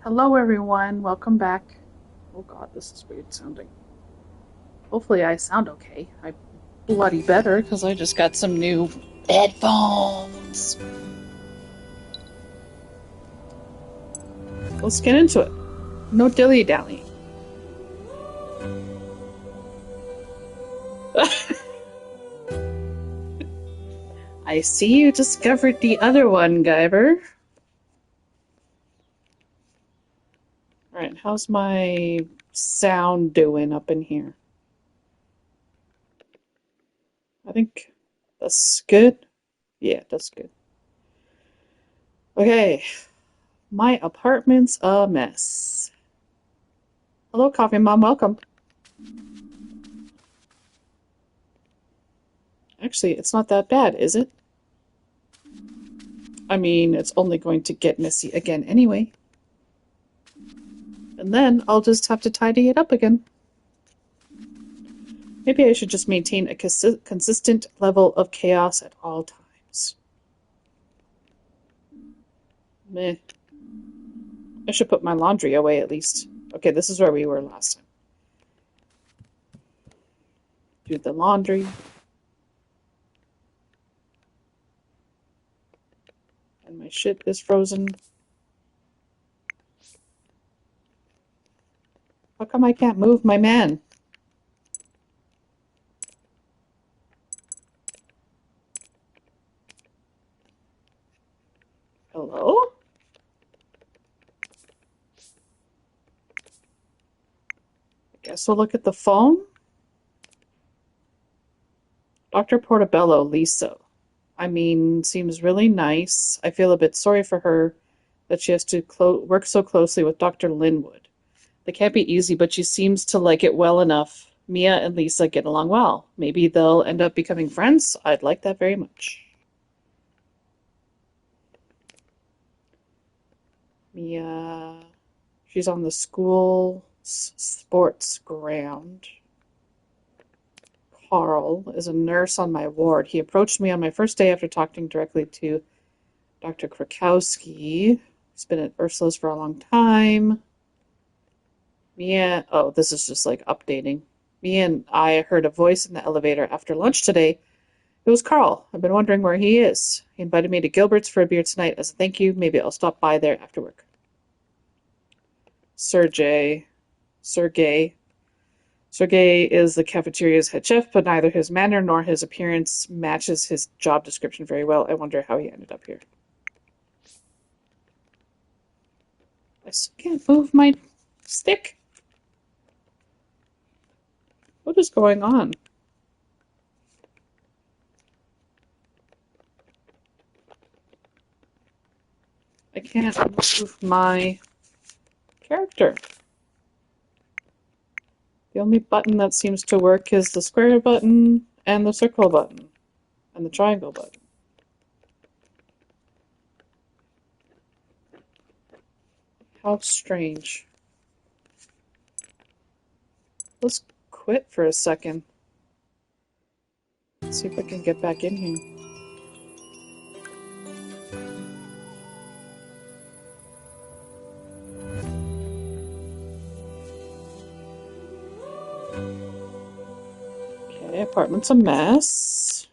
Hello, everyone. Welcome back. Oh God, this is weird sounding. Hopefully, I sound okay. I bloody better because I just got some new headphones. Let's get into it. No dilly dally. I see you discovered the other one, Guyver. All right, how's my sound doing up in here? I think that's good. Yeah, that's good. Okay, my apartment's a mess. Hello, Coffee Mom. Welcome. Actually, it's not that bad, is it? I mean, it's only going to get messy again anyway. And then I'll just have to tidy it up again. Maybe I should just maintain a consistent level of chaos at all times. Meh. I should put my laundry away at least. Okay, this is where we were last time. Do the laundry. And my shit is frozen. How come I can't move my man? Hello? I guess we'll look at the phone. Dr. Portobello, Lisa. I mean, seems really nice. I feel a bit sorry for her that she has to work so closely with Dr. Linwood. They can't be easy, but she seems to like it well enough. Mia and Lisa get along well. Maybe they'll end up becoming friends. I'd like that very much. Mia, she's on the school sports ground. Carl is a nurse on my ward. He approached me on my first day after talking directly to Dr. Krakowski. He's been at Ursula's for a long time. Mia, oh, this is just like updating. Me and I heard a voice in the elevator after lunch today. It was Carl. I've been wondering where he is. He invited me to Gilbert's for a beer tonight as a thank you. Maybe I'll stop by there after work. Sergey. Sergey is the cafeteria's head chef, but neither his manner nor his appearance matches his job description very well. I wonder how he ended up here. I still can't move my stick. What is going on? I can't move my character. The only button that seems to work is the square button and the circle button and the triangle button. How strange. Let's quit for a second. Let's see if I can get back in here. Okay, apartment's a mess.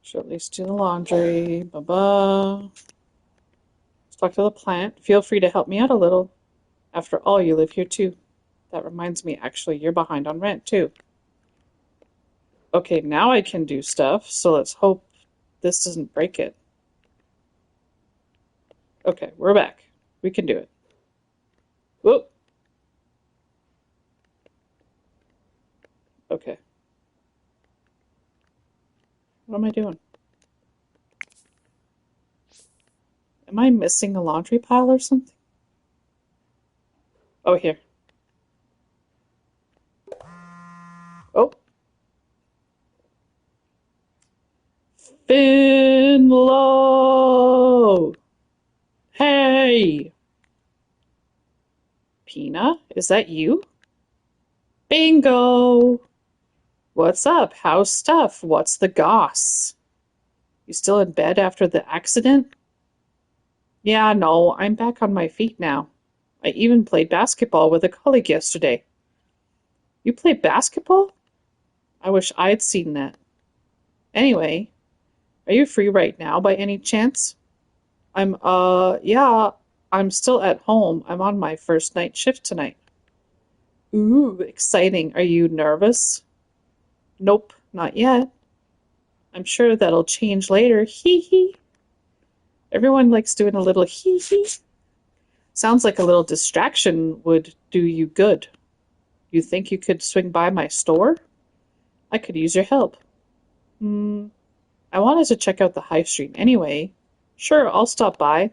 Should at least do the laundry. Let's talk to the plant. Feel free to help me out a little. After all, you live here too. That reminds me, actually, you're behind on rent too. Okay, now I can do stuff, so let's hope this doesn't break it. Okay, we're back. We can do it. Whoop. Okay. What am I doing? Am I missing a laundry pile or something? Oh, here. Oh. Finlow! Hey! Pina, is that you? Bingo! What's up? How's stuff? What's the goss? You still in bed after the accident? Yeah, no, I'm back on my feet now. I even played basketball with a colleague yesterday. You play basketball? I wish I'd seen that. Anyway, are you free right now by any chance? Yeah, I'm still at home. I'm on my first night shift tonight. Ooh, exciting. Are you nervous? Nope, not yet. I'm sure that'll change later. Hee hee. Everyone likes doing a little hee hee. Sounds like a little distraction would do you good. You think you could swing by my store? I could use your help. Hmm, I wanted to check out the high street anyway. Sure, I'll stop by.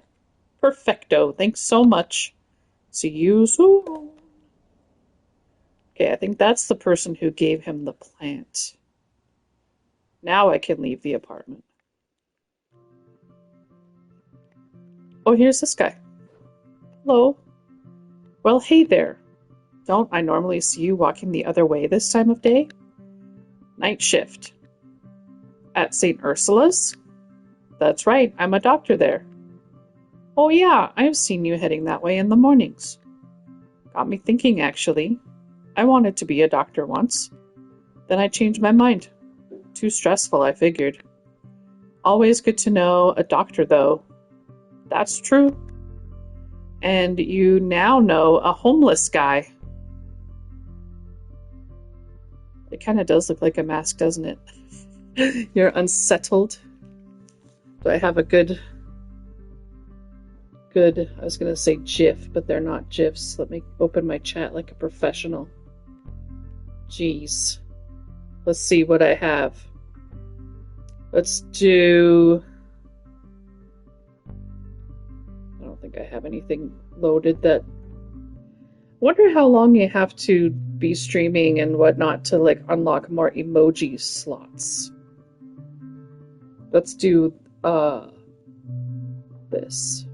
Perfecto. Thanks so much. See you soon. Okay, I think that's the person who gave him the plant. Now I can leave the apartment. Oh, here's this guy. Hello. Well, hey there. Don't I normally see you walking the other way this time of day? Night shift. At St. Ursula's? That's right, I'm a doctor there. Oh yeah, I've seen you heading that way in the mornings. Got me thinking, actually. I wanted to be a doctor once. Then I changed my mind. Too stressful, I figured. Always good to know a doctor, though. That's true. And you now know a homeless guy. It kind of does look like a mask, doesn't it? You're unsettled. Do I have a good, I was going to say GIF, but they're not GIFs. Let me open my chat like a professional. Jeez. Let's see what I have. Let's do... I don't think I have anything loaded that... I wonder how long you have to be streaming and whatnot to like unlock more emoji slots. Let's do this.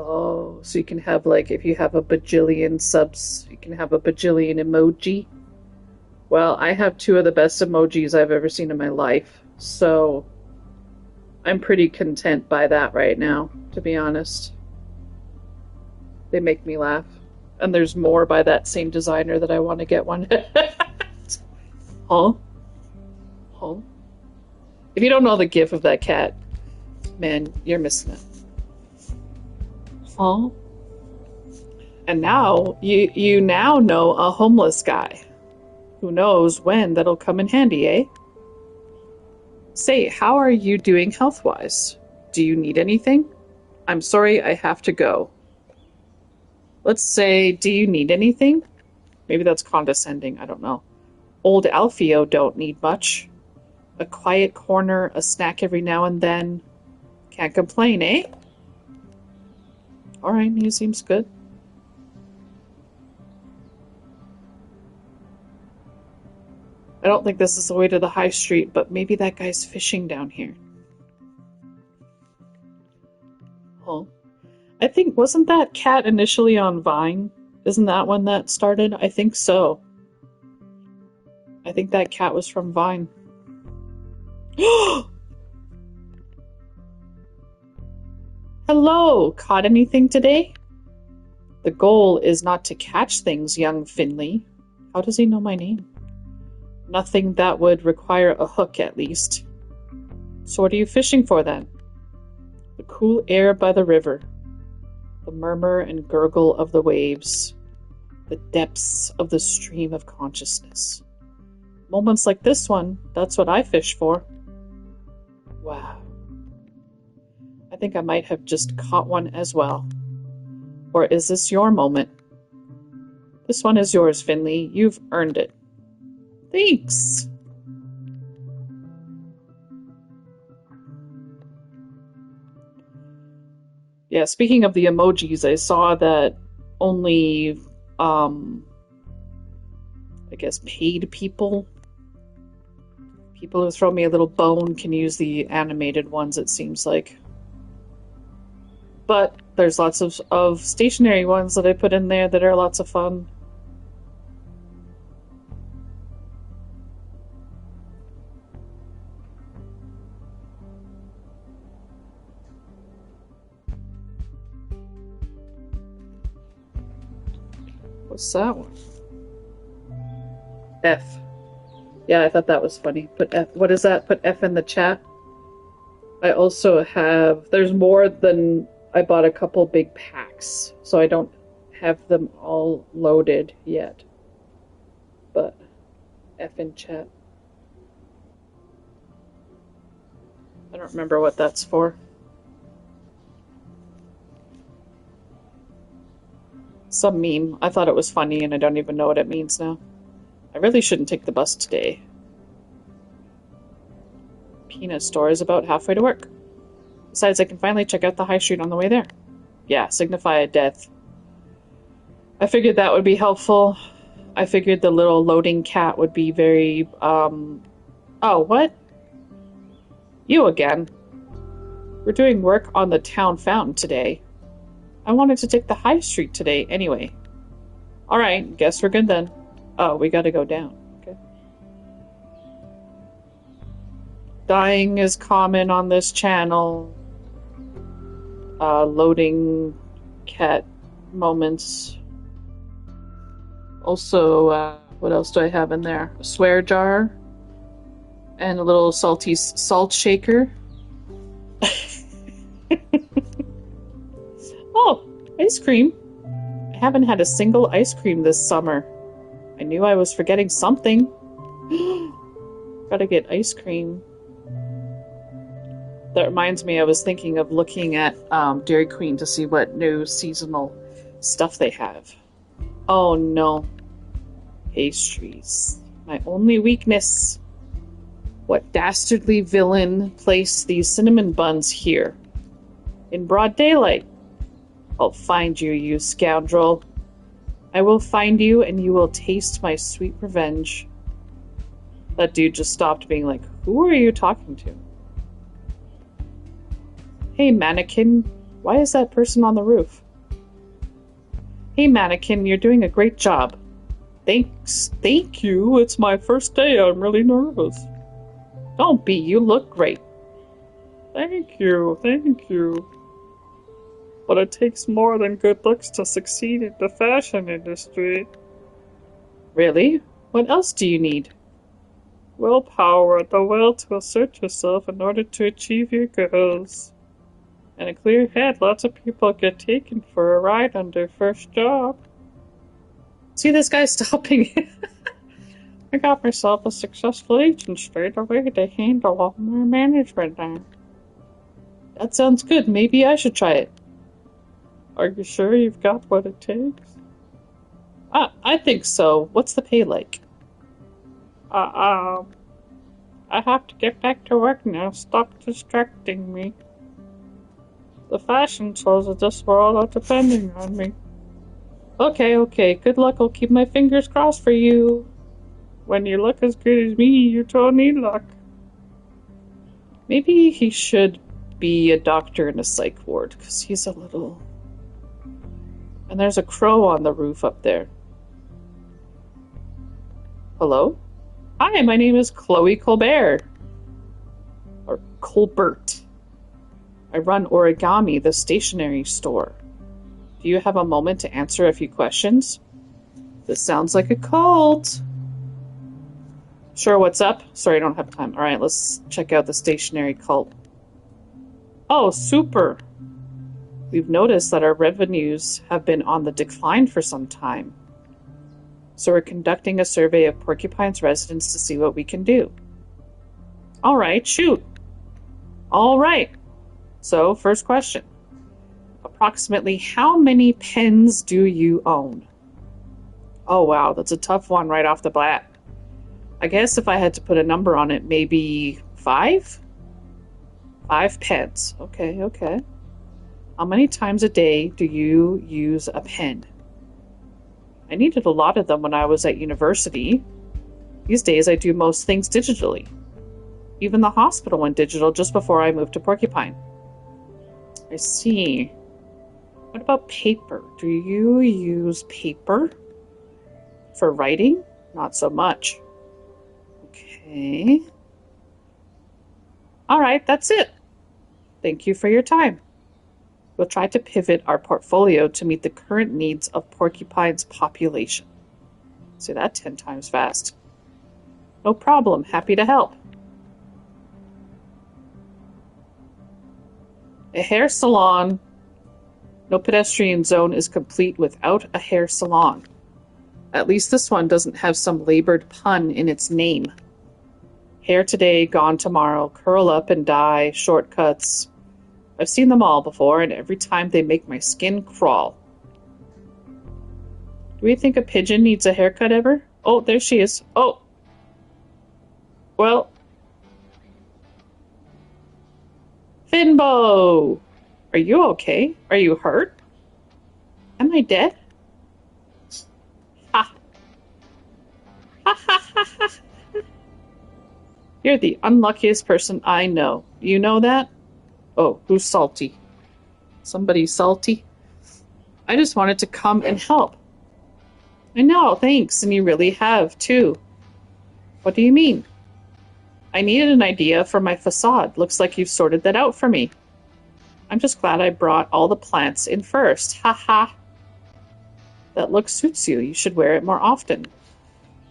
Oh, so you can have like, if you have a bajillion subs, you can have a bajillion emoji. Well, I have two of the best emojis I've ever seen in my life, so I'm pretty content by that right now, to be honest. They make me laugh. And there's more by that same designer that I want to get one. Huh? Huh? If you don't know the gif of that cat, man, you're missing it. Huh? And now, you now know a homeless guy. Who knows when that'll come in handy, eh? Say, how are you doing health-wise? Do you need anything? I'm sorry, I have to go. Let's say, do you need anything? Maybe that's condescending, I don't know. Old Alfio don't need much. A quiet corner, a snack every now and then. Can't complain, eh? Alright, he seems good. I don't think this is the way to the high street, but maybe that guy's fishing down here. Huh? I think, wasn't that cat initially on Vine? Isn't that when that started? I think so. I think that cat was from Vine. Hello! Caught anything today? The goal is not to catch things, young Finley. How does he know my name? Nothing that would require a hook, at least. So what are you fishing for, then? The cool air by the river. The murmur and gurgle of the waves. The depths of the stream of consciousness. Moments like this one, that's what I fish for. Wow. I think I might have just caught one as well. Or is this your moment? This one is yours, Finley. You've earned it. Thanks. Yeah, speaking of the emojis, I saw that only, I guess, paid people who throw me a little bone can use the animated ones, it seems like. But there's lots of stationary ones that I put in there that are lots of fun. What's that one? F. Yeah, I thought that was funny. Put F. What is that? Put F in the chat. I also have, there's more than, I bought a couple big packs, so I don't have them all loaded yet. But F in chat. I don't remember what that's for. Some meme. I thought it was funny and I don't even know what it means now. I really shouldn't take the bus today. Peanut store is about halfway to work. Besides, I can finally check out the high street on the way there. Yeah, signify a death. I figured that would be helpful. I figured the little loading cat would be very, Oh, what? You again. We're doing work on the town fountain today. I wanted to take the high street today anyway. Alright, guess we're good then. Oh, we gotta go down. Okay. Dying is common on this channel. Loading cat moments. Also, what else do I have in there? A swear jar. And a little salty salt shaker. Oh, ice cream. I haven't had a single ice cream this summer. I knew I was forgetting something. Gotta get ice cream. That reminds me, I was thinking of looking at Dairy Queen to see what new seasonal stuff they have. Oh no. Pastries. My only weakness. What dastardly villain placed these cinnamon buns here? In broad daylight. I'll find you, you scoundrel. I will find you, and you will taste my sweet revenge. That dude just stopped being like, who are you talking to? Hey, mannequin. Why is that person on the roof? Hey, mannequin, you're doing a great job. Thanks. Thank you. It's my first day. I'm really nervous. Don't be. You look great. Thank you. Thank you. But it takes more than good looks to succeed in the fashion industry. Really? What else do you need? Willpower, the will to assert yourself in order to achieve your goals. And a clear head, lots of people get taken for a ride on their first job. See this guy stopping? I got myself a successful agent straight away to handle all my management now. That sounds good. Maybe I should try it. Are you sure you've got what it takes? I think so. What's the pay like? I have to get back to work now. Stop distracting me. The fashion shows of this world are depending on me. Okay. Good luck. I'll keep my fingers crossed for you. When you look as good as me, you don't need luck. Maybe he should be a doctor in a psych ward, because he's a little... And there's a crow on the roof up there. Hello? Hi, my name is Chloe Colbert. Or Colbert. I run Origami, the stationery store. Do you have a moment to answer a few questions? This sounds like a cult. Sure, what's up? Sorry, I don't have time. Alright, let's check out the stationery cult. Oh, super! We've noticed that our revenues have been on the decline for some time. So we're conducting a survey of Porcupine's residents to see what we can do. Alright, shoot! Alright! So, first question. Approximately how many pens do you own? Oh wow, that's a tough one right off the bat. I guess if I had to put a number on it, maybe 5? 5 pens. Okay. How many times a day do you use a pen? I needed a lot of them when I was at university. These days I do most things digitally. Even the hospital went digital just before I moved to Porcupine. I see. What about paper? Do you use paper for writing? Not so much. Okay. All right, that's it. Thank you for your time. We'll try to pivot our portfolio to meet the current needs of Porcupine's population. Say that 10 times fast. No problem. Happy to help. A hair salon. No pedestrian zone is complete without a hair salon. At least this one doesn't have some labored pun in its name. Hair today, gone tomorrow, curl up and dye, shortcuts. I've seen them all before, and every time they make my skin crawl. Do we think a pigeon needs a haircut ever? Oh, there she is. Oh. Well. Finbo! Are you okay? Are you hurt? Am I dead? Ha. Ha ha ha ha. You're the unluckiest person I know. You know that? Oh, who's salty? Somebody salty? I just wanted to come and help. I know, thanks, and you really have, too. What do you mean? I needed an idea for my facade. Looks like you've sorted that out for me. I'm just glad I brought all the plants in first. Ha ha. That look suits you. You should wear it more often.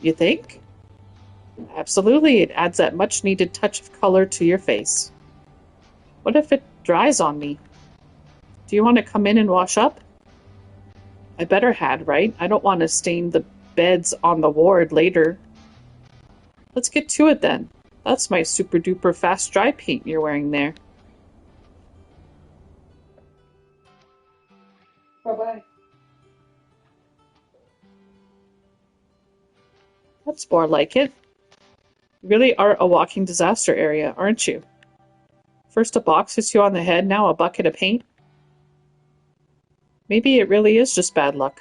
You think? Absolutely. It adds that much-needed touch of color to your face. What if it dries on me? Do you want to come in and wash up? I better had, right? I don't want to stain the beds on the ward later. Let's get to it then. That's my super-duper fast dry paint you're wearing there. Bye-bye. That's more like it. You really are a walking disaster area, aren't you? First a box hits you on the head, now a bucket of paint. Maybe it really is just bad luck.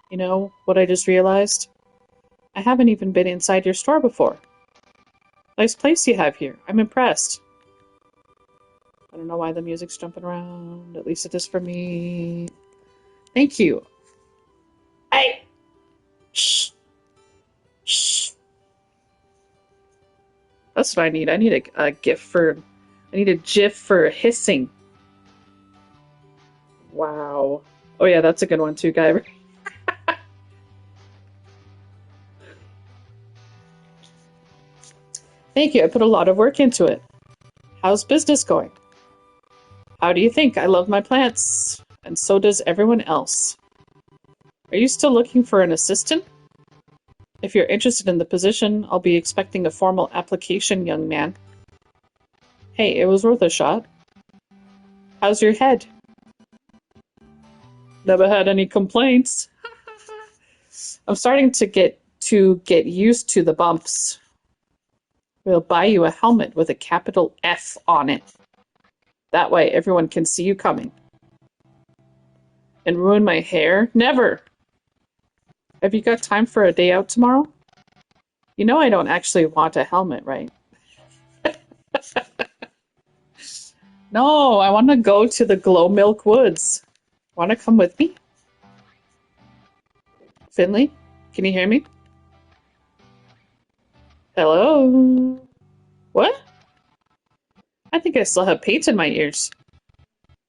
You know what I just realized? I haven't even been inside your store before. Nice place you have here. I'm impressed. I don't know why the music's jumping around. At least it is for me. Thank you. Hey! Shh. Shh. That's what I need. I need a GIF for... I need a GIF for hissing. Wow. Oh yeah, that's a good one too, Guy. Thank you. I put a lot of work into it. How's business going? How do you think? I love my plants. And so does everyone else. Are you still looking for an assistant? If you're interested in the position, I'll be expecting a formal application, young man. Hey, it was worth a shot. How's your head? Never had any complaints. I'm starting to get used to the bumps. We'll buy you a helmet with a capital F on it. That way everyone can see you coming. And ruin my hair? Never! Have you got time for a day out tomorrow? You know I don't actually want a helmet, right? No, I want to go to the Glow Milk Woods. Want to come with me? Finley, can you hear me? Hello? What? I think I still have paint in my ears.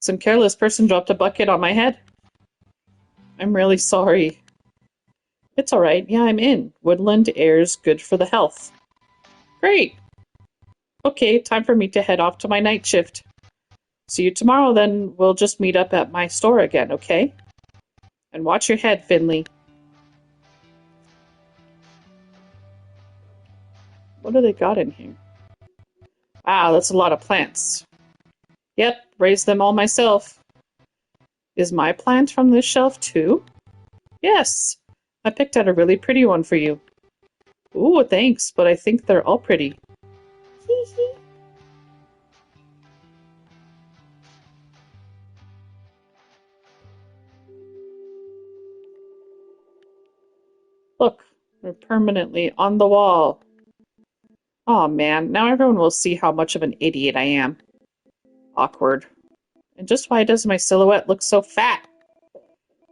Some careless person dropped a bucket on my head. I'm really sorry. It's alright. Yeah, I'm in. Woodland air's good for the health. Great. Okay, time for me to head off to my night shift. See you tomorrow, then. We'll just meet up at my store again, okay? And watch your head, Finley. What do they got in here? Wow, that's a lot of plants. Yep, raised them all myself. Is my plant from this shelf too? Yes, I picked out a really pretty one for you. Ooh, thanks, but I think they're all pretty. Hee hee. Look, they're permanently on the wall. Aw man, now everyone will see how much of an idiot I am. Awkward. And just why does my silhouette look so fat?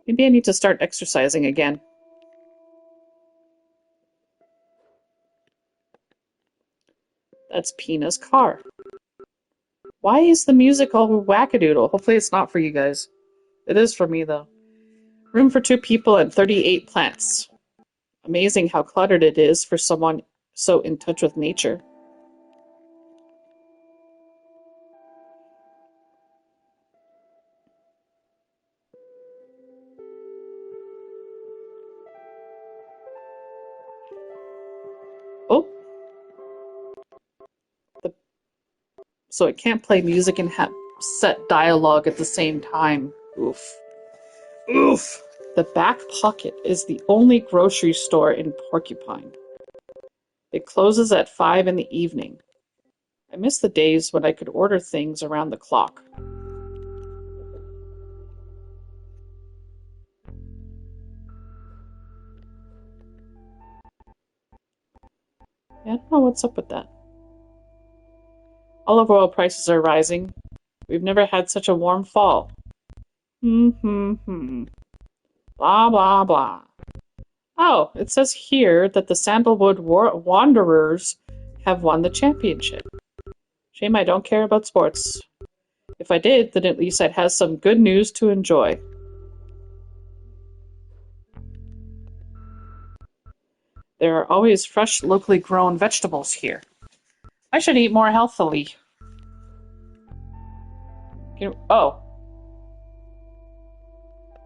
Maybe I need to start exercising again. That's Pina's car. Why is the music all wackadoodle? Hopefully it's not for you guys. It is for me, though. Room for 2 people and 38 plants. Amazing how cluttered it is for someone so in touch with nature. Oh, so it can't play music and have set dialogue at the same time. Oof. Oof. The back pocket is the only grocery store in Porcupine. It closes at 5 in the evening. I miss the days when I could order things around the clock. Yeah, I don't know what's up with that. Olive oil prices are rising. We've never had such a warm fall. Blah, blah, blah. Oh, it says here that the Sandalwood Wanderers have won the championship. Shame I don't care about sports. If I did, then at least I'd have some good news to enjoy. There are always fresh, locally grown vegetables here. I should eat more healthily. Oh.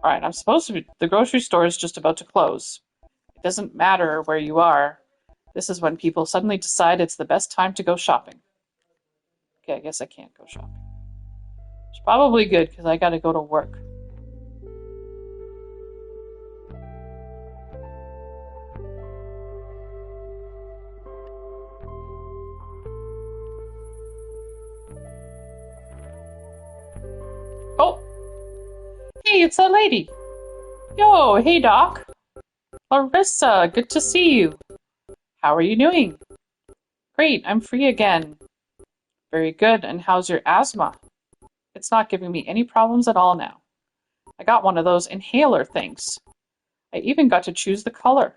Alright, I'm supposed to be... The grocery store is just about to close. It doesn't matter where you are. This is when people suddenly decide it's the best time to go shopping. Okay, I guess I can't go shopping. It's probably good because I gotta go to work. Oh! Hey, it's that lady! Yo, hey Doc! Larissa, good to see you. How are you doing? Great, I'm free again. Very good, and how's your asthma? It's not giving me any problems at all now. I got one of those inhaler things. I even got to choose the color.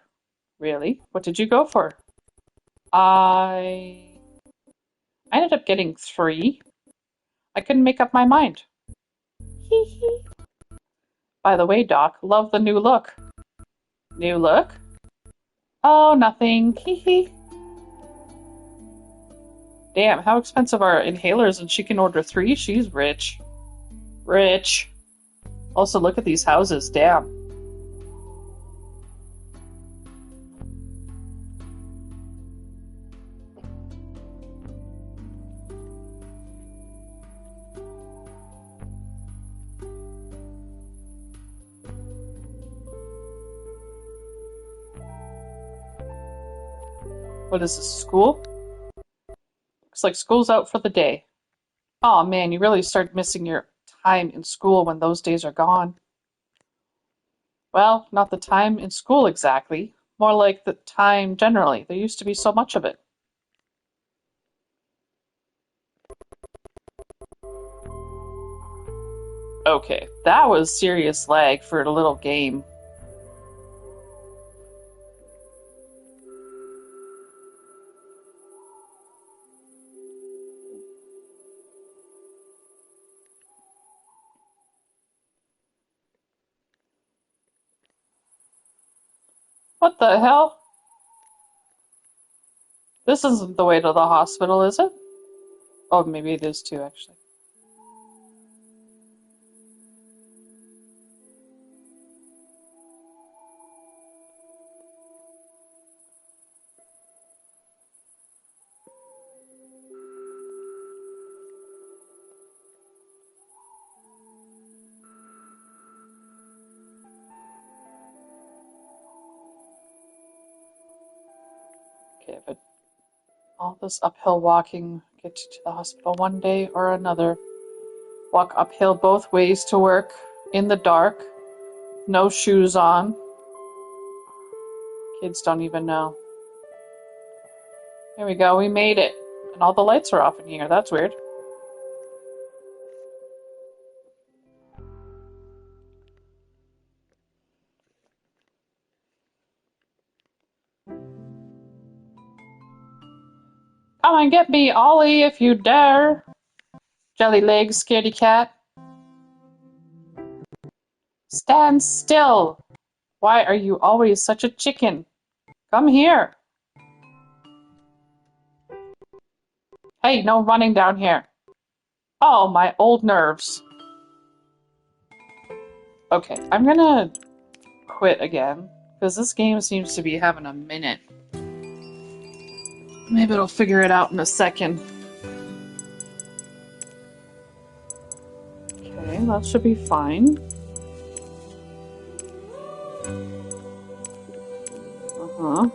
Really? What did you go for? I ended up getting 3. I couldn't make up my mind. Hee hee. By the way, Doc, love the new look. New look? Oh, nothing. Hee hee. Damn, how expensive are inhalers and she can order 3? She's rich. Rich. Also, look at these houses. Damn. What is this, school? Looks like school's out for the day. Aw, man, you really start missing your time in school when those days are gone. Well, not the time in school exactly. More like the time generally. There used to be so much of it. Okay, that was serious lag for a little game. What the hell? This isn't the way to the hospital, is it? Oh, maybe it is too, actually. Okay, but all this uphill walking get you to the hospital one day or another. Walk uphill both ways to work, in the dark, no shoes on. Kids don't even know. Here we go, we made it. And all the lights are off in here, that's weird. Come and get me, Ollie, if you dare. Jelly legs, scaredy cat. Stand still. Why are you always such a chicken? Come here. Hey, no running down here. Oh, my old nerves. Okay, I'm gonna quit again, because this game seems to be having a minute. Maybe it'll figure it out in a second. Okay, that should be fine. Uh-huh.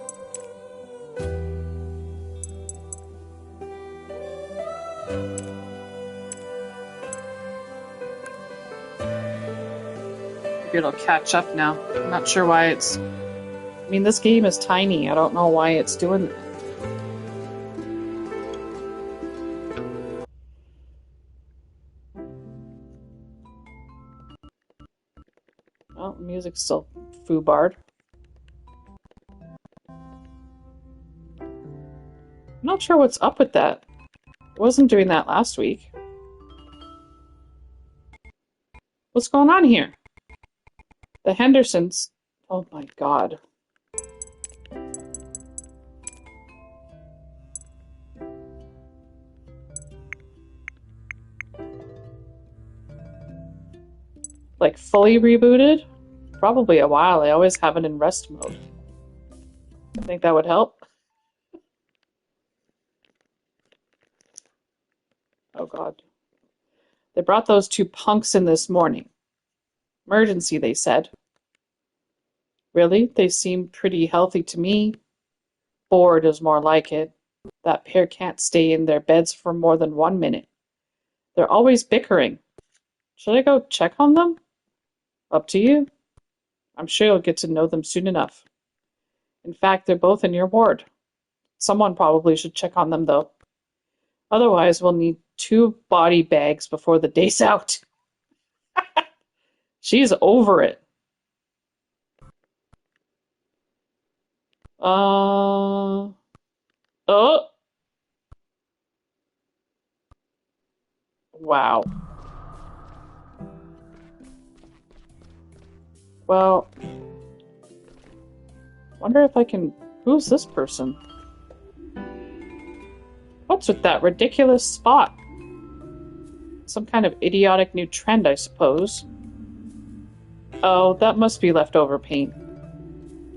Maybe it'll catch up now. I'm not sure why it's... I mean, this game is tiny. I don't know why it's doing that. Oh, music's still foobarred. I'm not sure what's up with that. It wasn't doing that last week. What's going on here? The Hendersons... Oh my god. Like, fully rebooted? Probably a while. I always have it in rest mode. I think that would help. Oh god. They brought those two punks in this morning. Emergency, they said. Really? They seem pretty healthy to me. Bored is more like it. That pair can't stay in their beds for more than 1 minute. They're always bickering. Should I go check on them? Up to you. I'm sure you'll get to know them soon enough. In fact, they're both in your ward. Someone probably should check on them, though. Otherwise, we'll need 2 body bags before the day's out. She's over it. Oh. Wow. Well, wonder if I can... Who's this person? What's with that ridiculous spot? Some kind of idiotic new trend, I suppose. Oh, that must be leftover paint.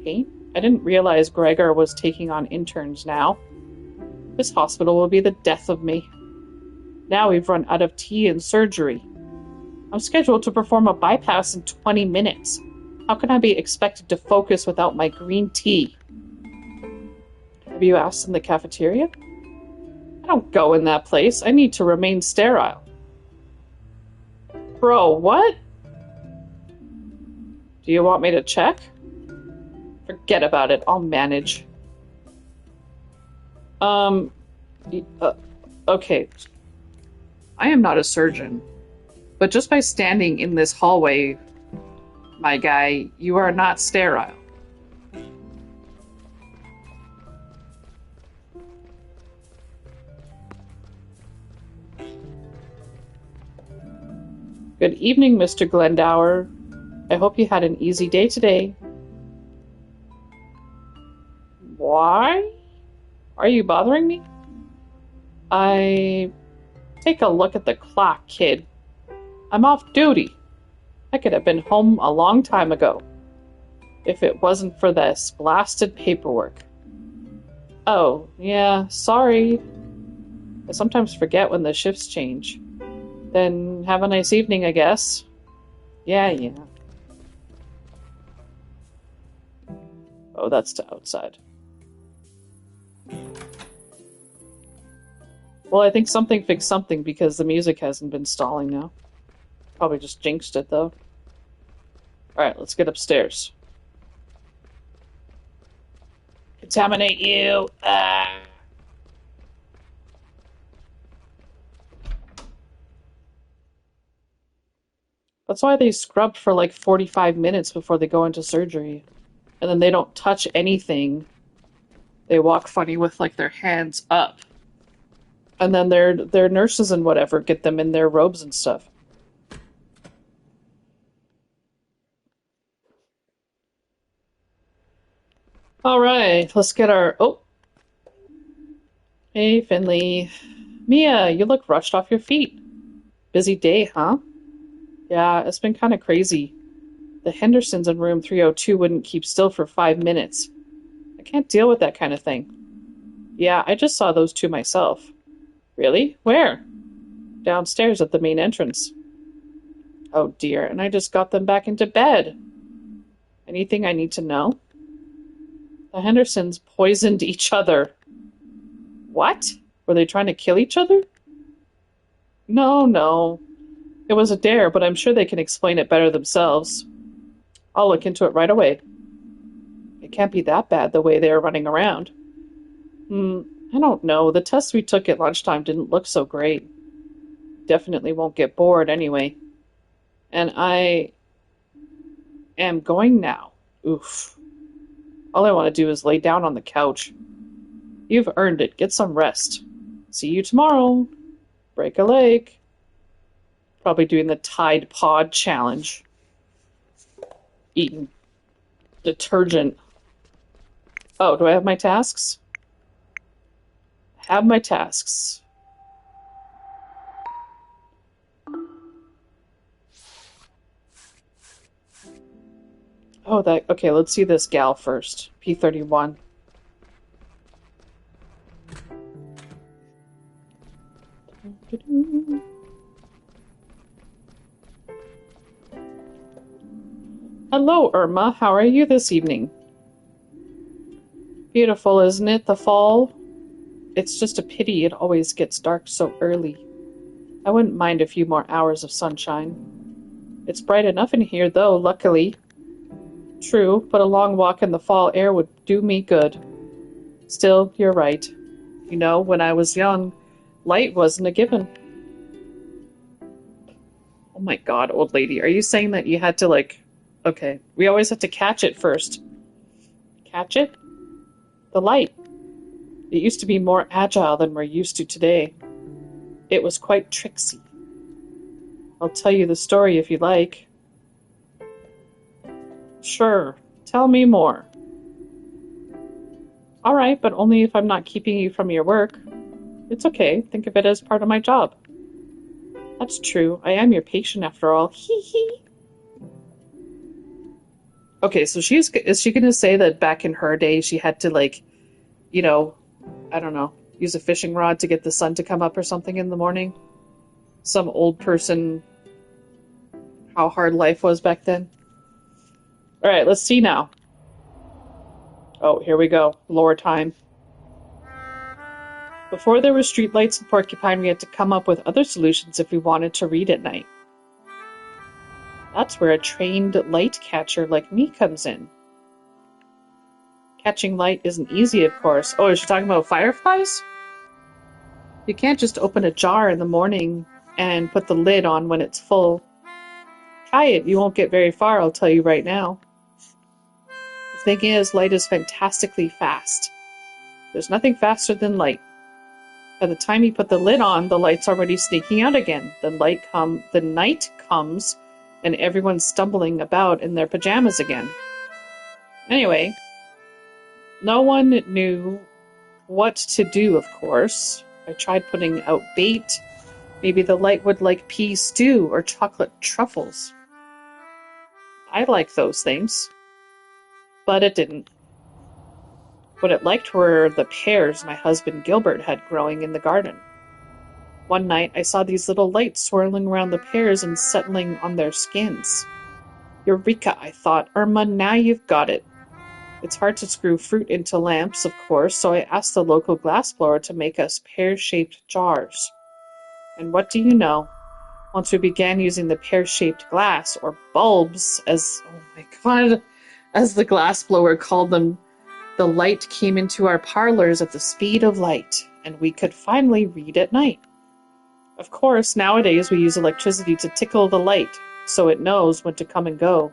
Paint? I didn't realize Gregor was taking on interns now. This hospital will be the death of me. Now we've run out of tea and surgery. I'm scheduled to perform a bypass in 20 minutes. How can I be expected to focus without my green tea? Have you asked in the cafeteria? I don't go in that place. I need to remain sterile. Bro, what? Do you want me to check? Forget about it. I'll manage. Okay. I am not a surgeon, but just by standing in this hallway, my guy, you are not sterile. Good evening, Mr. Glendower. I hope you had an easy day today. Why? Are you bothering me? Take a look at the clock, kid. I'm off duty. I could have been home a long time ago, if it wasn't for this blasted paperwork. Oh, yeah, sorry. I sometimes forget when the shifts change. Then have a nice evening, I guess. Yeah. Oh, that's to outside. Well, I think something fixed something because the music hasn't been stalling now. Probably just jinxed it, though. Alright, let's get upstairs. Contaminate you! Ah! That's why they scrub for like 45 minutes before they go into surgery. And then they don't touch anything. They walk funny with like their hands up. And then their nurses and whatever get them in their robes and stuff. All right, let's get our... Oh, hey, Finley. Mia, you look rushed off your feet. Busy day, huh? Yeah, it's been kind of crazy. The Hendersons in room 302 wouldn't keep still for 5 minutes. I can't deal with that kind of thing. Yeah, I just saw those two myself. Really? Where? Downstairs at the main entrance. Oh dear, and I just got them back into bed. Anything I need to know? The Hendersons poisoned each other. What? Were they trying to kill each other? No, no. It was a dare, but I'm sure they can explain it better themselves. I'll look into it right away. It can't be that bad the way they are running around. I don't know. The tests we took at lunchtime didn't look so great. Definitely won't get bored anyway. And I am going now. Oof. All I want to do is lay down on the couch. You've earned it. Get some rest. See you tomorrow. Break a leg. Probably doing the Tide Pod challenge. Eating detergent. Oh, do I have my tasks? Have my tasks. Oh, that... Okay, let's see this gal first. P31. Hello, Irma. How are you this evening? Beautiful, isn't it, the fall? It's just a pity it always gets dark so early. I wouldn't mind a few more hours of sunshine. It's bright enough in here, though, luckily. True, but a long walk in the fall air would do me good. Still, you're right. You know, when I was young, light wasn't a given. Oh my god, old lady, are you saying that you had to, like... Okay, we always have to catch it first. Catch it? The light. It used to be more agile than we're used to today. It was quite tricksy. I'll tell you the story if you like. Sure, tell me more. All right, but only if I'm not keeping you from your work. It's okay, think of it as part of my job. That's true, I am your patient after all. Hee hee. Okay, so is she going to say that back in her day she had to, like, you know, I don't know, use a fishing rod to get the sun to come up or something in the morning? Some old person, how hard life was back then? All right, let's see now. Oh, here we go. Lore time. Before there were streetlights in Porcupine, we had to come up with other solutions if we wanted to read at night. That's where a trained light catcher like me comes in. Catching light isn't easy, of course. Oh, is she talking about fireflies? You can't just open a jar in the morning and put the lid on when it's full. Try it. You won't get very far, I'll tell you right now. The thing is, light is fantastically fast. There's nothing faster than light. By the time you put the lid on, the light's already sneaking out again. The night comes, and everyone's stumbling about in their pajamas again. Anyway, no one knew what to do, of course. I tried putting out bait. Maybe the light would like pea stew or chocolate truffles. I like those things. But it didn't. What it liked were the pears my husband Gilbert had growing in the garden. One night I saw these little lights swirling around the pears and settling on their skins. Eureka, I thought. Irma, now you've got it. It's hard to screw fruit into lamps, of course, so I asked the local glassblower to make us pear-shaped jars. And what do you know? Once we began using the pear-shaped glass, or bulbs, as the glassblower called them, the light came into our parlors at the speed of light, and we could finally read at night. Of course, nowadays we use electricity to tickle the light, so it knows when to come and go.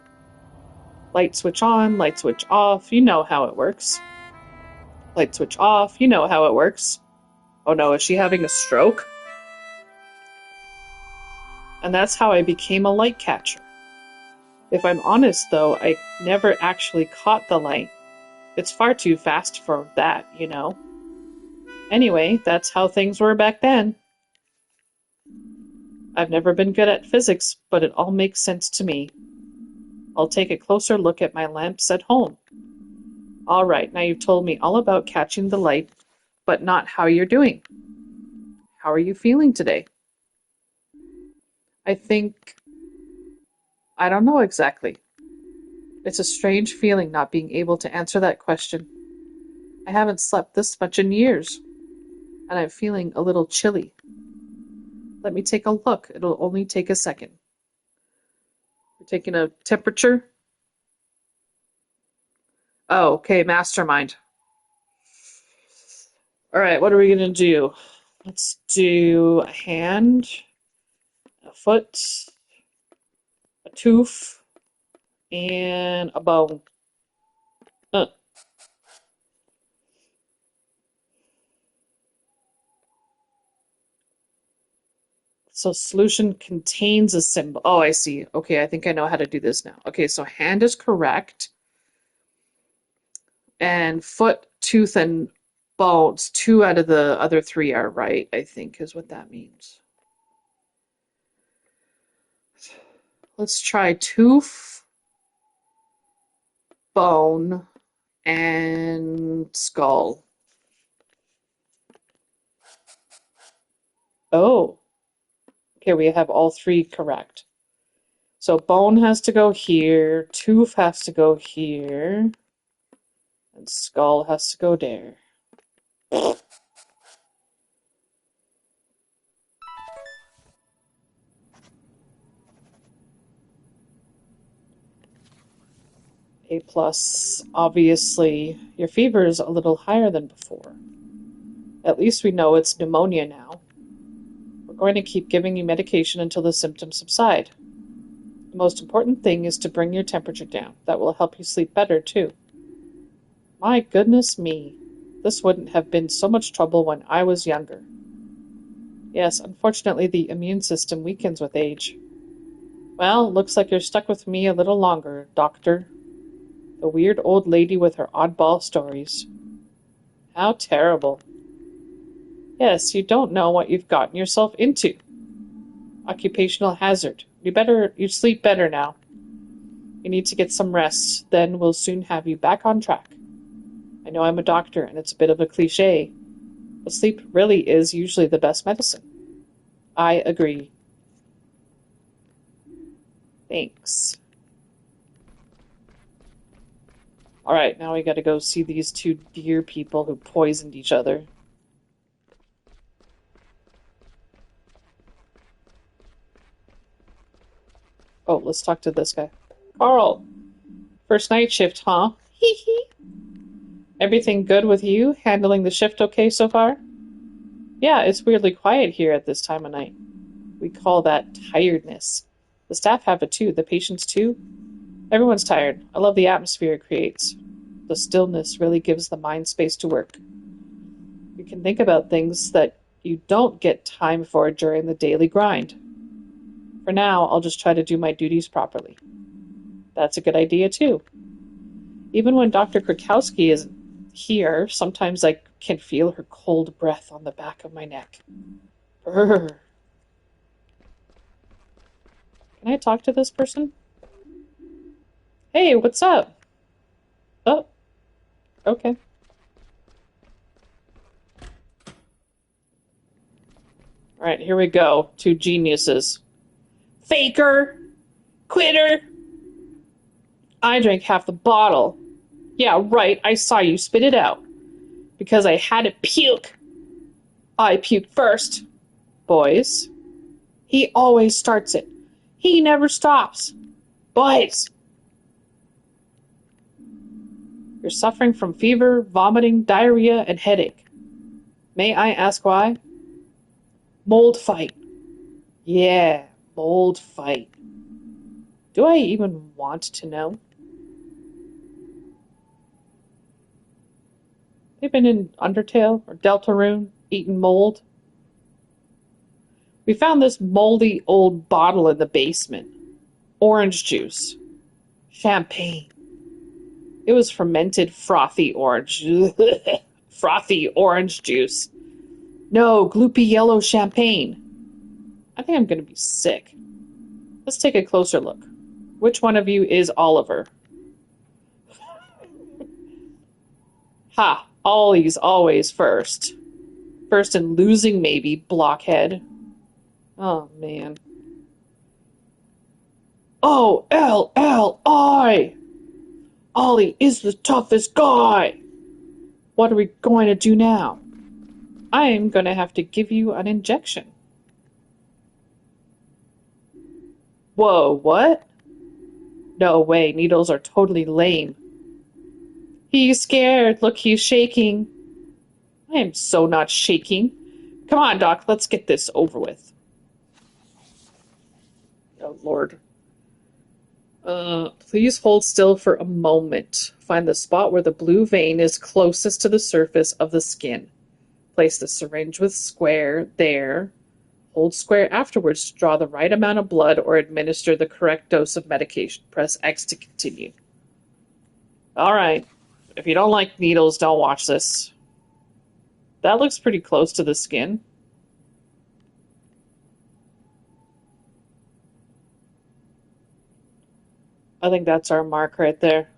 Light switch on, light switch off, you know how it works. Light switch off, you know how it works. Oh no, is she having a stroke? And that's how I became a light catcher. If I'm honest, though, I never actually caught the light. It's far too fast for that, you know. Anyway, that's how things were back then. I've never been good at physics, but it all makes sense to me. I'll take a closer look at my lamps at home. All right, now you've told me all about catching the light, but not how you're doing. How are you feeling today? I think, I don't know exactly. It's a strange feeling not being able to answer that question. I haven't slept this much in years, and I'm feeling a little chilly. Let me take a look. It'll only take a second. We're taking a temperature. Oh, okay, mastermind. All right, what are we gonna do? Let's do a hand, a foot, a tooth, and a bone. Uh, so solution contains a symbol. Oh, I see. Okay, I think I know how to do this now. Okay, so hand is correct, and foot, tooth, and bones. Two out of the other three are right, I think, is what that means. Let's try tooth, bone, and skull. Oh, okay, we have all three correct. So bone has to go here, tooth has to go here, and skull has to go there. A plus. Obviously, your fever is a little higher than before. At least we know it's pneumonia now. We're going to keep giving you medication until the symptoms subside. The most important thing is to bring your temperature down. That will help you sleep better, too. My goodness me. This wouldn't have been so much trouble when I was younger. Yes, unfortunately the immune system weakens with age. Well, looks like you're stuck with me a little longer, Doctor. The weird old lady with her oddball stories. How terrible. Yes, you don't know what you've gotten yourself into. Occupational hazard. You sleep better now. You need to get some rest, then we'll soon have you back on track. I know I'm a doctor and it's a bit of a cliche, but sleep really is usually the best medicine. I agree. Thanks. All right, now we gotta go see these two deer people who poisoned each other. Oh, let's talk to this guy. Carl, first night shift, huh? Hee hee. Everything good with you? Handling the shift okay so far? Yeah, it's weirdly quiet here at this time of night. We call that tiredness. The staff have it too, the patients too. Everyone's tired. I love the atmosphere it creates. The stillness really gives the mind space to work. You can think about things that you don't get time for during the daily grind. For now, I'll just try to do my duties properly. That's a good idea too. Even when Dr. Krakowski isn't here, sometimes I can feel her cold breath on the back of my neck. Brrr. Can I talk to this person? Hey, what's up? Oh, okay. All right, here we go. Two geniuses. Faker! Quitter! I drank half the bottle. Yeah, right, I saw you spit it out. Because I had to puke. I puked first. Boys. He always starts it. He never stops. Boys. You're suffering from fever, vomiting, diarrhea, and headache. May I ask why? Mold fight. Yeah, mold fight. Do I even want to know? They've been in Undertale or Deltarune. eaten mold? We found this moldy old bottle in the basement. Orange juice. Champagne. It was fermented frothy orange. Frothy orange juice. No, gloopy yellow champagne. I think I'm going to be sick. Let's take a closer look. Which one of you is Oliver? Ha! Ollie's always first. First in losing, maybe, blockhead. Oh, man. Oh, L-L-I! Ollie is the toughest guy! What are we going to do now? I'm going to have to give you an injection. Whoa, what? No way, needles are totally lame. He's scared. Look, he's shaking. I am so not shaking. Come on, Doc, let's get this over with. Oh, Lord. Please hold still for a moment. Find the spot where the blue vein is closest to the surface of the skin. Place the syringe with square there. Hold square afterwards to draw the right amount of blood or administer the correct dose of medication. Press X to continue. All right. If you don't like needles, don't watch this. That looks pretty close to the skin. I think that's our mark right there.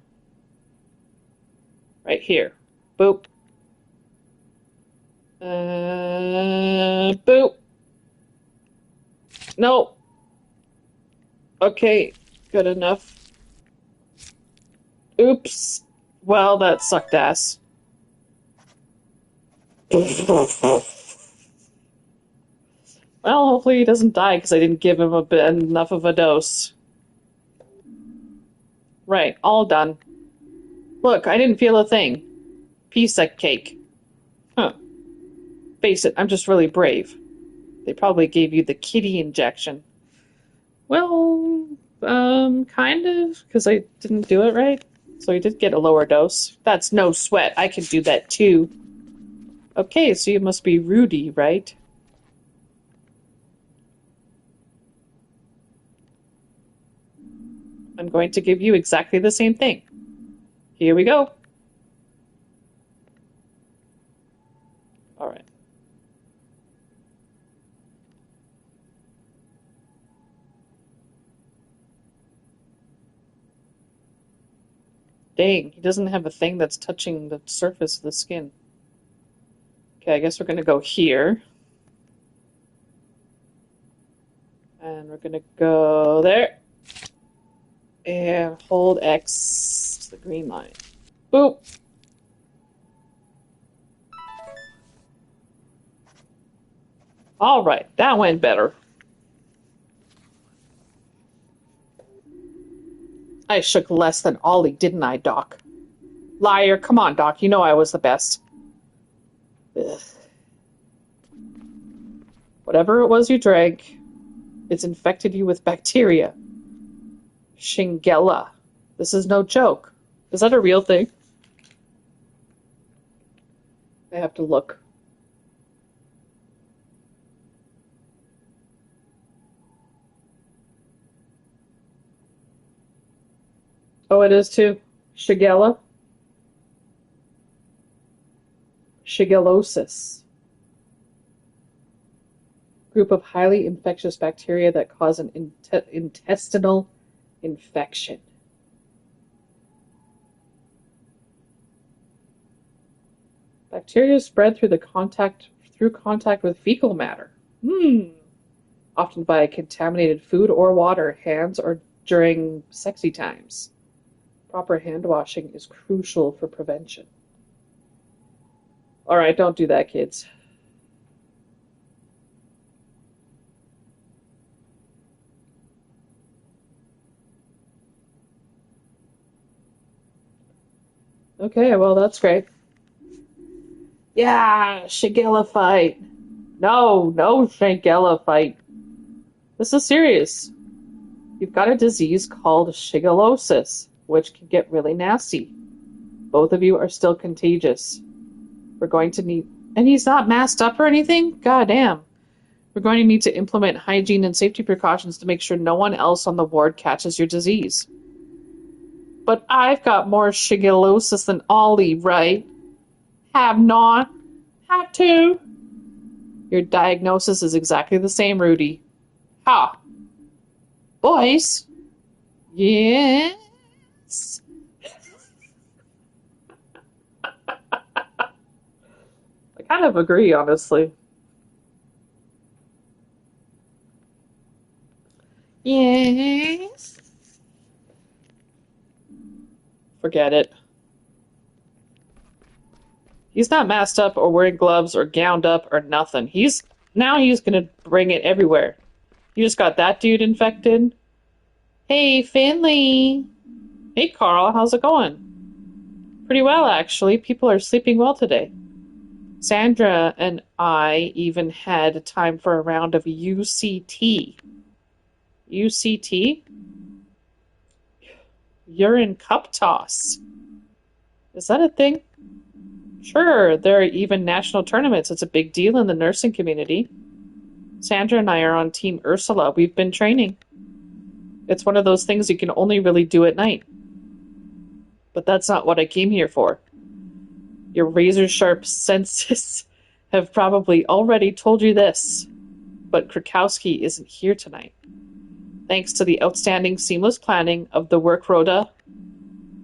Right here. Boop. Boop. Nope. Okay, good enough. Oops. Well, that sucked ass. Well, hopefully he doesn't die because I didn't give him enough of a dose. Right, all done. Look, I didn't feel a thing. Piece of cake. Huh. Face it, I'm just really brave. They probably gave you the kitty injection. Well, kind of, because I didn't do it right. So you did get a lower dose. That's no sweat. I can do that too. Okay, so you must be Rudy, right? I'm going to give you exactly the same thing. Here we go. All right. Dang, he doesn't have a thing that's touching the surface of the skin. Okay, I guess we're going to go here. And we're going to go there. And hold X to the green line. Boop. All right, that went better. I shook less than Ollie, didn't I, Doc? Liar, come on, Doc, you know I was the best. Ugh. Whatever it was you drank, it's infected you with bacteria. Shingella. This is no joke. Is that a real thing? I have to look. Oh, it is too. Shigella. Shigellosis. Group of highly infectious bacteria that cause an intestinal infection. Bacteria spread through contact with fecal matter. Often by contaminated food or water, hands, or during sexy times. Proper hand washing is crucial for prevention. All right, don't do that, kids. Okay, well, that's great. Yeah, Shigella fight. No Shigella fight. This is serious. You've got a disease called shigellosis, which can get really nasty. Both of you are still contagious. We're going to need And he's not masked up or anything? God damn. We're going to need to implement hygiene and safety precautions to make sure no one else on the ward catches your disease. But I've got more shigellosis than Ollie, right? Have not. Have to. Your diagnosis is exactly the same, Rudy. Ha! Boys? Yes? I kind of agree, honestly. Yes? Forget it. He's not masked up or wearing gloves or gowned up or nothing. He's gonna bring it everywhere. You just got that dude infected? Hey, Finley! Hey, Carl, how's it going? Pretty well, actually. People are sleeping well today. Sandra and I even had time for a round of UCT. UCT? Urine cup toss. Is that a thing? Sure, there are even national tournaments. It's a big deal in the nursing community. Sandra and I are on Team Ursula. We've been training. It's one of those things you can only really do at night. But that's not what I came here for. Your razor-sharp senses have probably already told you this, but Krakowski isn't here tonight. Thanks to the outstanding seamless planning of the work rota,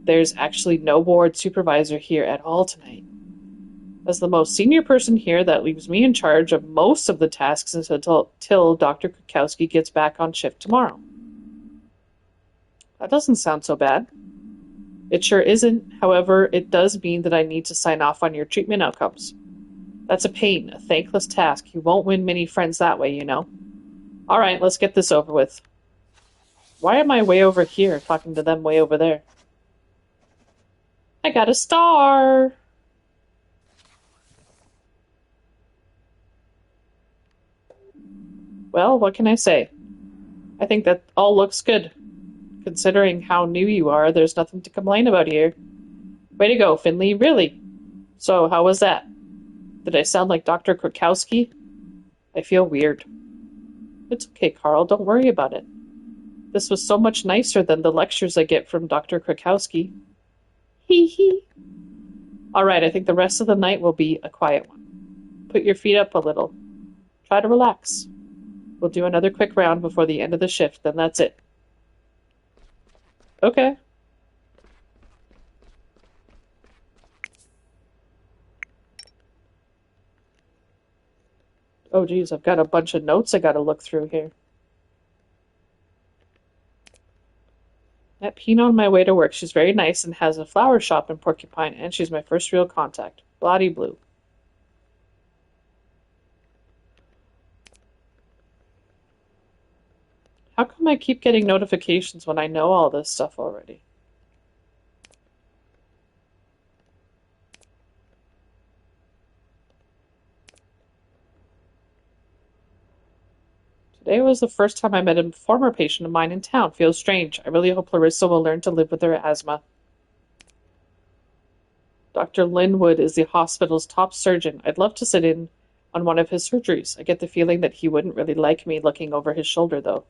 there's actually no ward supervisor here at all tonight. As the most senior person here, that leaves me in charge of most of the tasks until Dr. Krakowski gets back on shift tomorrow. That doesn't sound so bad. It sure isn't. However, it does mean that I need to sign off on your treatment outcomes. That's a pain, a thankless task. You won't win many friends that way, you know. All right, let's get this over with. Why am I way over here talking to them way over there? I got a star! Well, what can I say? I think that all looks good. Considering how new you are, there's nothing to complain about here. Way to go, Finley, really? So, how was that? Did I sound like Dr. Krakowski? I feel weird. It's okay, Carl, don't worry about it. This was so much nicer than the lectures I get from Dr. Krakowski. Hee hee. Alright, I think the rest of the night will be a quiet one. Put your feet up a little. Try to relax. We'll do another quick round before the end of the shift, then that's it. Okay. Oh geez, I've got a bunch of notes I gotta look through here. Met Pina on my way to work. She's very nice and has a flower shop in Porcupine, and she's my first real contact. Bloody blue. How come I keep getting notifications when I know all this stuff already? Today was the first time I met a former patient of mine in town. Feels strange. I really hope Larissa will learn to live with her asthma. Dr. Linwood is the hospital's top surgeon. I'd love to sit in on one of his surgeries. I get the feeling that he wouldn't really like me looking over his shoulder, though.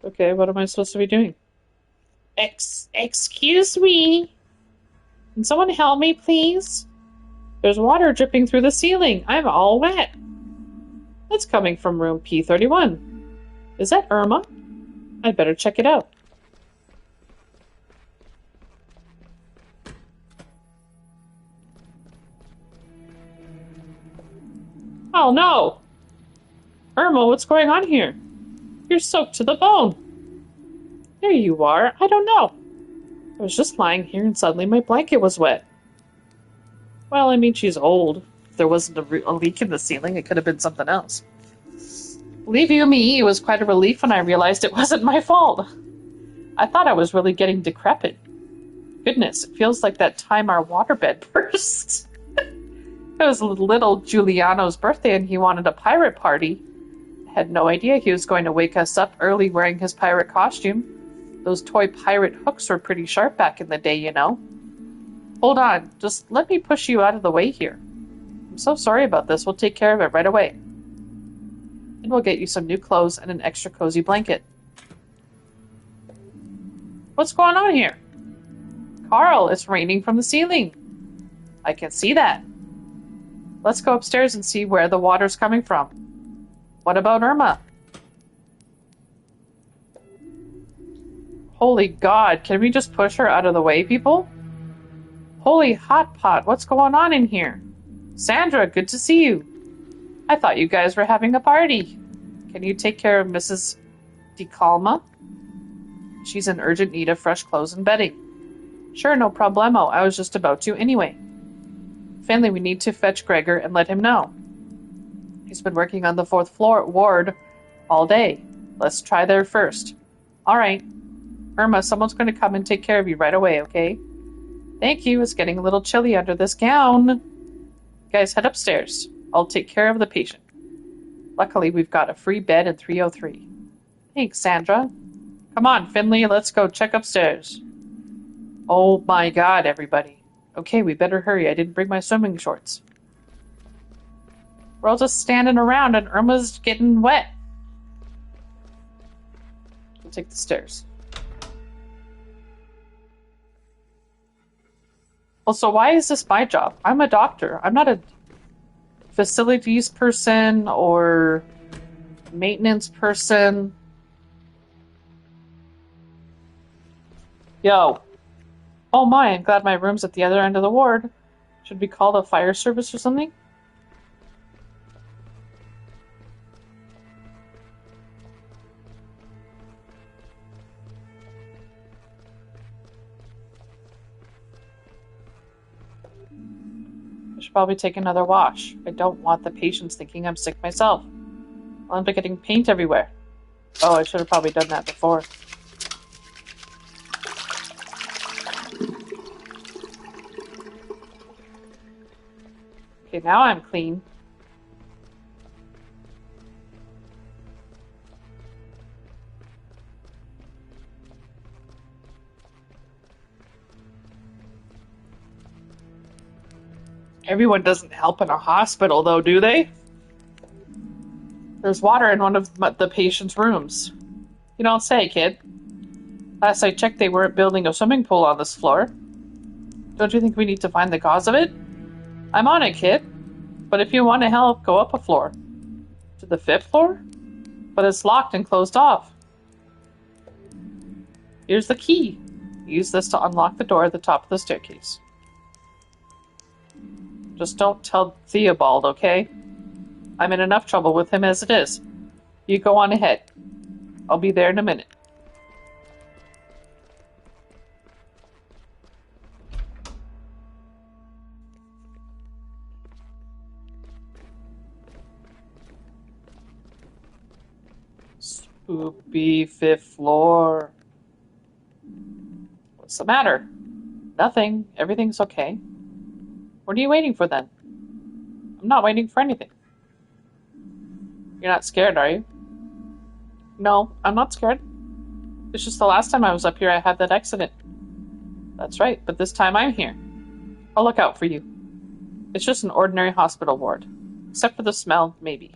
Okay, what am I supposed to be doing? Excuse me. Can someone help me, please? There's water dripping through the ceiling. I'm all wet. That's coming from room P31. Is that Irma? I'd better check it out. Oh no! Irma, what's going on here? You're soaked to the bone. There you are. I don't know. I was just lying here and suddenly my blanket was wet. Well, I mean, she's old. If there wasn't a leak in the ceiling, it could have been something else. Believe you me, it was quite a relief when I realized it wasn't my fault. I thought I was really getting decrepit. Goodness, it feels like that time our waterbed burst. It was little Giuliano's birthday and he wanted a pirate party. Had no idea he was going to wake us up early wearing his pirate costume. Those toy pirate hooks were pretty sharp back in the day, you know. Hold on, just let me push you out of the way here. I'm so sorry about this. We'll take care of it right away. And we'll get you some new clothes and an extra cozy blanket. What's going on here? Carl, it's raining from the ceiling. I can see that. Let's go upstairs and see where the water's coming from. What about Irma? Holy God, can we just push her out of the way, people? Holy hot pot, what's going on in here? Sandra, good to see you. I thought you guys were having a party. Can you take care of Mrs. DeCalma? She's in urgent need of fresh clothes and bedding. Sure, no problemo. I was just about to anyway. Finley, we need to fetch Gregor and let him know. He's been working on the 4th floor ward all day. Let's try there first. All right. Irma, someone's going to come and take care of you right away, okay? Thank you. It's getting a little chilly under this gown. Guys, head upstairs. I'll take care of the patient. Luckily, we've got a free bed in 303. Thanks, Sandra. Come on, Finley, let's go check upstairs. Oh my God, everybody. Okay, we better hurry. I didn't bring my swimming shorts. We're all just standing around and Irma's getting wet. We'll take the stairs. Well, so why is this my job? I'm a doctor. I'm not a facilities person or maintenance person. Yo. Oh my, I'm glad my room's at the other end of the ward. Should we call the fire service or something? I should probably take another wash. I don't want the patients thinking I'm sick myself. I'll end up getting paint everywhere. Oh, I should have probably done that before. Okay, now I'm clean. Everyone doesn't help in a hospital, though, do they? There's water in one of the patient's rooms. You don't say, kid. Last I checked, they weren't building a swimming pool on this floor. Don't you think we need to find the cause of it? I'm on it, kid. But if you want to help, go up a floor. To the 5th floor? But it's locked and closed off. Here's the key. Use this to unlock the door at the top of the staircase. Just don't tell Theobald, okay? I'm in enough trouble with him as it is. You go on ahead. I'll be there in a minute. Spoopy 5th floor. What's the matter? Nothing. Everything's okay. What are you waiting for then? I'm not waiting for anything. You're not scared, are you? No, I'm not scared. It's just the last time I was up here I had that accident. That's right, but this time I'm here. I'll look out for you. It's just an ordinary hospital ward. Except for the smell, maybe.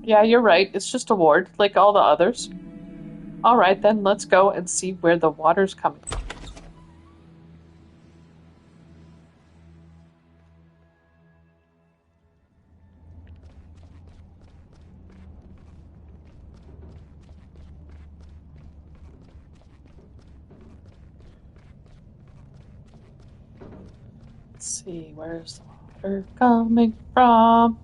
Yeah, you're right. It's just a ward, like all the others. Alright then, let's go and see where the water's coming from. Let's see, where's the water coming from?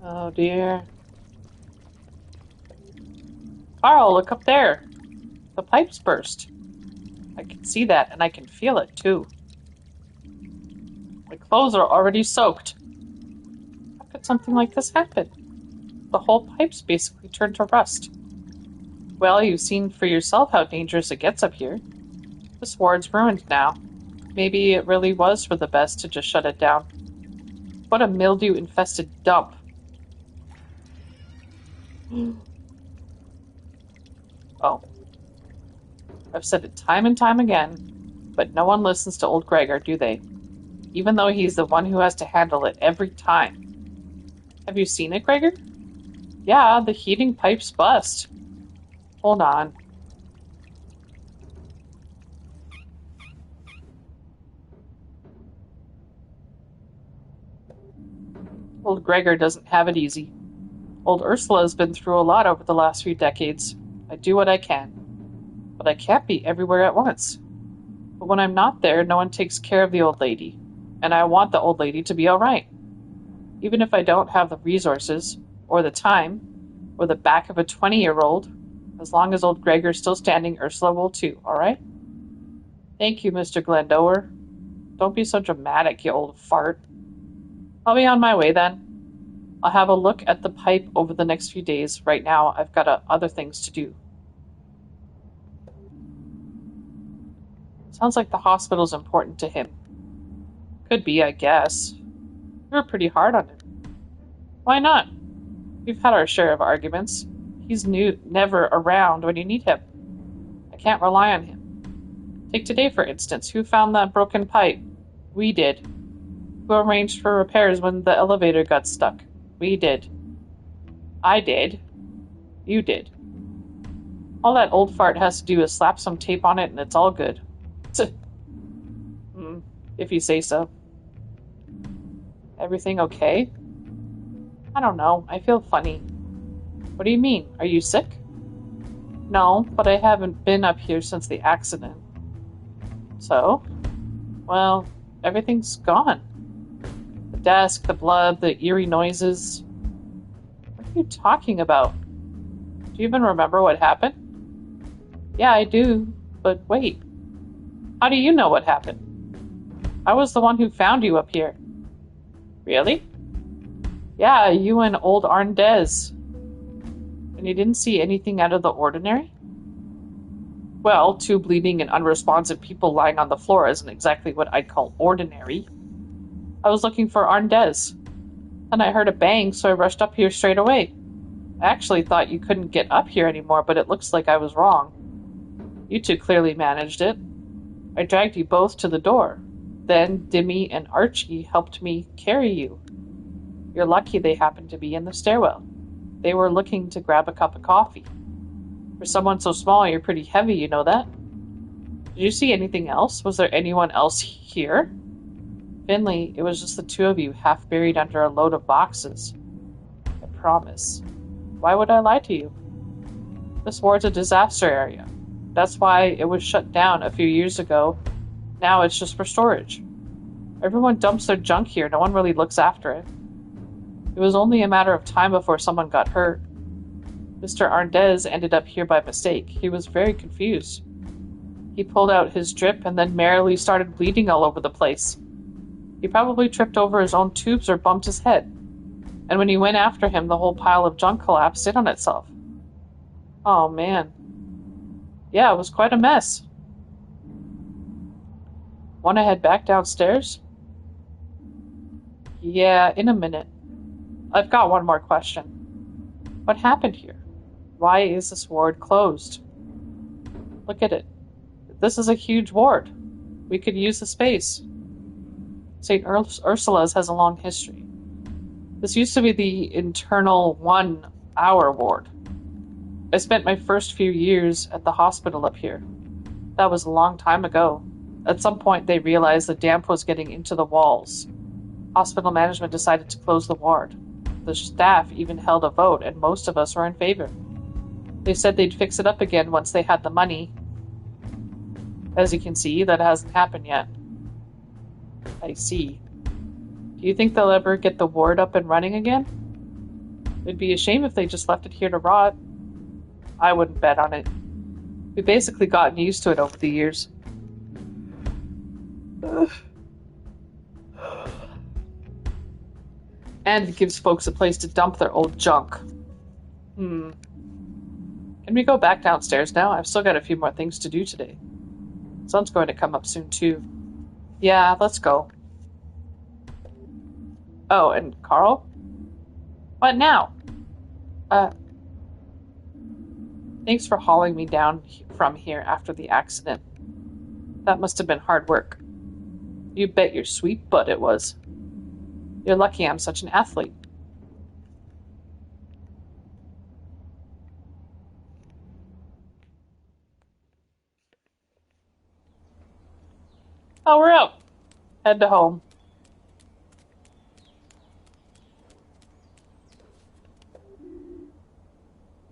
Oh dear. Carl, look up there. The pipes burst. I can see that, and I can feel it too. My clothes are already soaked. How could something like this happen? The whole pipe's basically turned to rust. Well, you've seen for yourself how dangerous it gets up here. This ward's ruined now. Maybe it really was for the best to just shut it down. What a mildew-infested dump. Oh, I've said it time and time again, but no one listens to old Gregor, do they? Even though he's the one who has to handle it every time. Have you seen it, Gregor? Yeah, the heating pipe's bust. Hold on. Old Gregor doesn't have it easy. Old Ursula's been through a lot over the last few decades. I do what I can. But I can't be everywhere at once. But when I'm not there, no one takes care of the old lady. And I want the old lady to be all right. Even if I don't have the resources, or the time, or the back of a 20-year-old, as long as old Gregor's still standing, Ursula will too, all right? Thank you, Mr. Glendower. Don't be so dramatic, you old fart. I'll be on my way then. I'll have a look at the pipe over the next few days. Right now, I've got other things to do. Sounds like the hospital's important to him. Could be, I guess. You were pretty hard on him. Why not? We've had our share of arguments. He's never around when you need him. I can't rely on him. Take today, for instance. Who found that broken pipe? We did. Who arranged for repairs when the elevator got stuck? We did. I did. You did. All that old fart has to do is slap some tape on it and it's all good. If you say so. Everything okay? I don't know. I feel funny. What do you mean? Are you sick? No, but I haven't been up here since the accident. So? Well, everything's gone. The desk, the blood, the eerie noises. What are you talking about? Do you even remember what happened? Yeah, I do. But wait. How do you know what happened? I was the one who found you up here. Really? Yeah, you and old Arndez. And you didn't see anything out of the ordinary? Well, two bleeding and unresponsive people lying on the floor isn't exactly what I'd call ordinary. I was looking for Arndez. And I heard a bang, so I rushed up here straight away. I actually thought you couldn't get up here anymore, but it looks like I was wrong. You two clearly managed it. I dragged you both to the door. Then Dimmy and Archie helped me carry you. You're lucky they happened to be in the stairwell. They were looking to grab a cup of coffee. For someone so small, you're pretty heavy, you know that? Did you see anything else? Was there anyone else here? Finley, it was just the two of you, half buried under a load of boxes. I promise. Why would I lie to you? This ward's a disaster area. That's why it was shut down a few years ago. Now it's just for storage. Everyone dumps their junk here. No one really looks after it. It was only a matter of time before someone got hurt. Mr. Arndez ended up here by mistake. He was very confused. He pulled out his drip and then merrily started bleeding all over the place. He probably tripped over his own tubes or bumped his head. And when he went after him, the whole pile of junk collapsed in on itself. Oh, man. Yeah, it was quite a mess. Want to head back downstairs? Yeah, in a minute. I've got one more question. What happened here? Why is this ward closed? Look at it. This is a huge ward. We could use the space. St. Ursula's has a long history. This used to be the internal 1-hour ward. I spent my first few years at the hospital up here. That was a long time ago. At some point, they realized the damp was getting into the walls. Hospital management decided to close the ward. The staff even held a vote, and most of us were in favor. They said they'd fix it up again once they had the money. As you can see, that hasn't happened yet. I see. Do you think they'll ever get the ward up and running again? It'd be a shame if they just left it here to rot. I wouldn't bet on it. We've basically gotten used to it over the years. And it gives folks a place to dump their old junk. Can we go back downstairs now? I've still got a few more things to do today. Sun's going to come up soon, too. Yeah, let's go. Oh, and Carl? What now? Uh, Thanks for hauling me down from here after the accident. That must have been hard work. You bet your sweet butt it was. You're lucky I'm such an athlete. Oh, we're out. Head to home.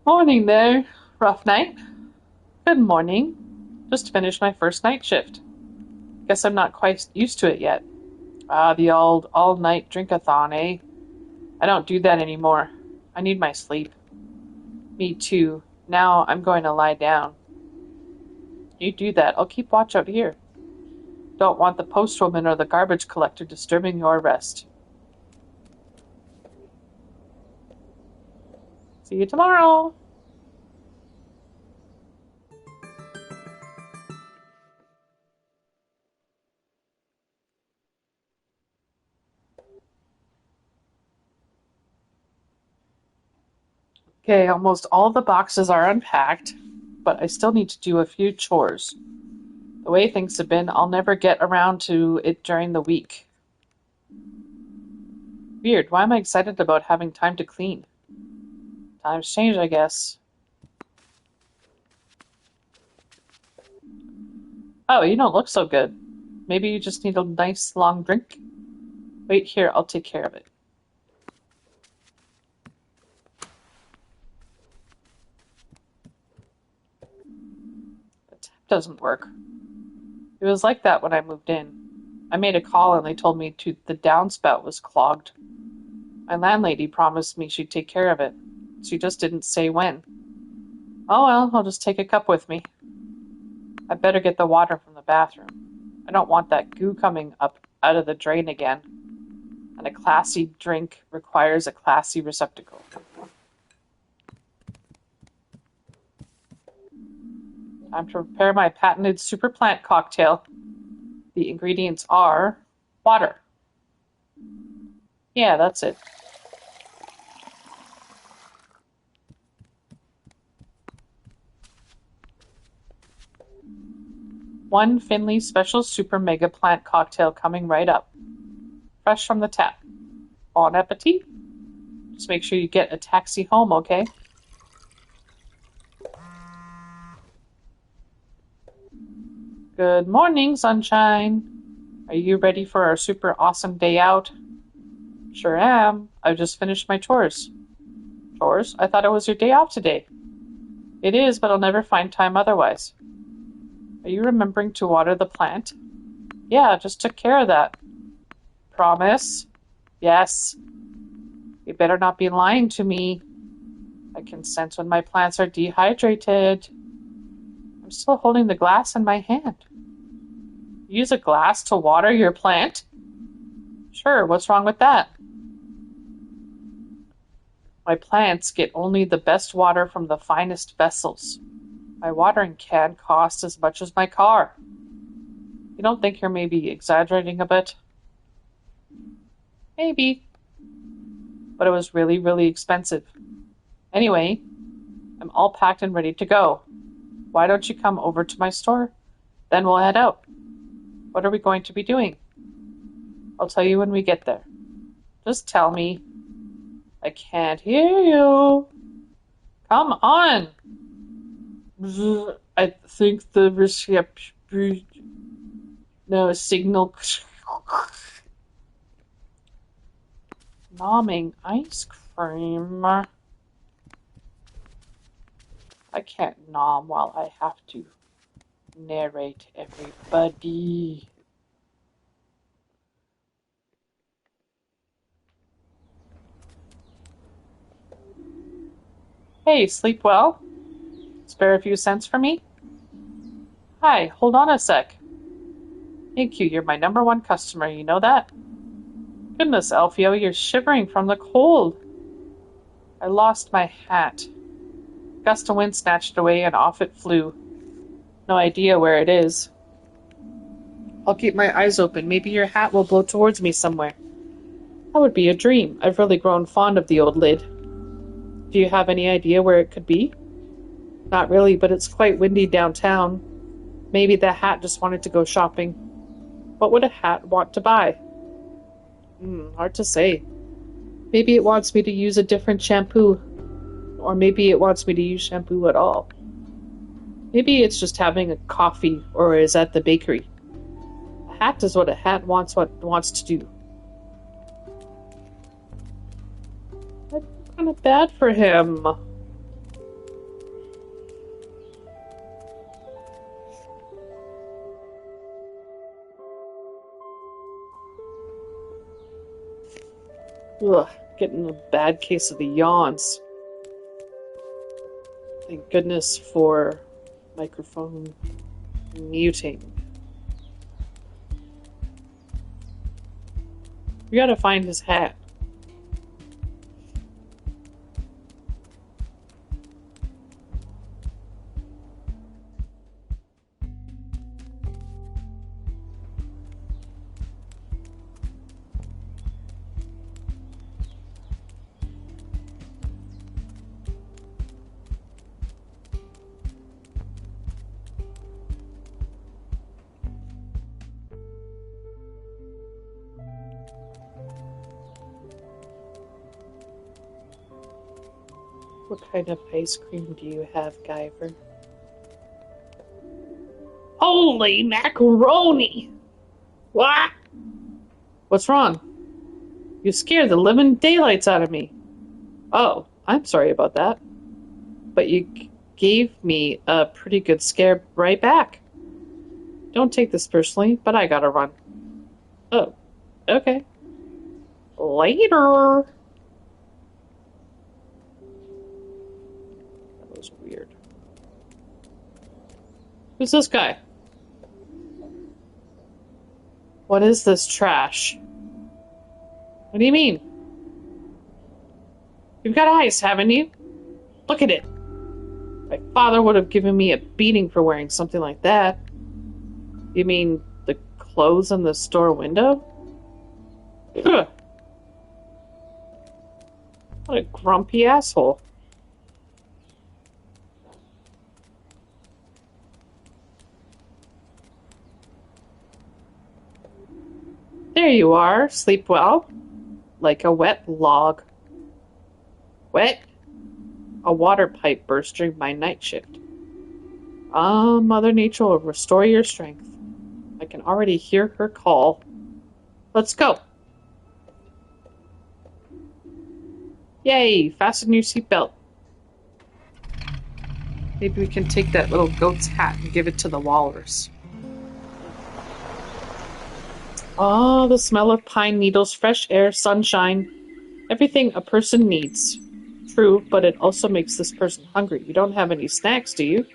Morning there. Rough night? Good morning. Just finished my first night shift. Guess I'm not quite used to it yet. Ah, the old all-night drink-a-thon, eh? I don't do that anymore. I need my sleep. Me too. Now I'm going to lie down. You do that. I'll keep watch out here. Don't want the postwoman or the garbage collector disturbing your rest. See you tomorrow. Okay, almost all the boxes are unpacked, but I still need to do a few chores. The way things have been, I'll never get around to it during the week. Weird, why am I excited about having time to clean? Times change, I guess. Oh, you don't look so good. Maybe you just need a nice long drink? Wait here, I'll take care of it. The tap doesn't work. It was like that when I moved in. I made a call and they told me the downspout was clogged. My landlady promised me she'd take care of it. She just didn't say when. Oh well, I'll just take a cup with me. I better get the water from the bathroom. I don't want that goo coming up out of the drain again. And a classy drink requires a classy receptacle. Time to prepare my patented super plant cocktail. The ingredients are water. Yeah, that's it. One Finley Special Super Mega Plant Cocktail coming right up. Fresh from the tap. Bon appetit. Just make sure you get a taxi home, okay? Good morning, sunshine. Are you ready for our super awesome day out? Sure am. I've just finished my chores. Chores? I thought it was your day off today. It is, but I'll never find time otherwise. Are you remembering to water the plant? Yeah, just took care of that. Promise? Yes. You better not be lying to me. I can sense when my plants are dehydrated. I'm still holding the glass in my hand. Use a glass to water your plant? Sure, what's wrong with that? My plants get only the best water from the finest vessels. My watering can costs as much as my car. You don't think you're maybe exaggerating a bit? Maybe. But it was really, really expensive. Anyway, I'm all packed and ready to go. Why don't you come over to my store? Then we'll head out. What are we going to be doing? I'll tell you when we get there. Just tell me. I can't hear you. Come on. I think the reception. No signal. Nomming ice cream. I can't nom while I have to narrate everybody. Hey, sleep well? Spare a few cents for me? Hi, hold on a sec. Thank you, you're my #1 customer, you know that? Goodness, Alfio, you're shivering from the cold. I lost my hat. Gust of wind snatched it away and off it flew. No idea where it is. I'll keep my eyes open. Maybe your hat will blow towards me somewhere. That would be a dream. I've really grown fond of the old lid. Do you have any idea where it could be? Not really, but it's quite windy downtown. Maybe the hat just wanted to go shopping. What would a hat want to buy? Hard to say. Maybe it wants me to use a different shampoo. Or maybe it wants me to use shampoo at all. Maybe it's just having a coffee or is at the bakery. A hat is what a hat wants to do. That's kind of bad for him. Ugh, getting a bad case of the yawns. Thank goodness for microphone muting. We gotta find his hat. What kind of ice cream do you have, Guyver? Holy macaroni! What? What's wrong? You scared the living daylights out of me. Oh, I'm sorry about that. But you gave me a pretty good scare right back. Don't take this personally, but I gotta run. Oh, okay. Later! Weird. Who's this guy? What is this trash? What do you mean? You've got eyes, haven't you? Look at it. My father would have given me a beating for wearing something like that. You mean the clothes in the store window? Ugh. What a grumpy asshole. There you are. Sleep well. Like a wet log. Wet? A water pipe burst during my night shift. Ah, Mother Nature will restore your strength. I can already hear her call. Let's go. Yay, fasten your seatbelt. Maybe we can take that little goat's hat and give it to the walrus. Oh, the smell of pine needles, fresh air, sunshine. Everything a person needs. True, but it also makes this person hungry. You don't have any snacks, do you?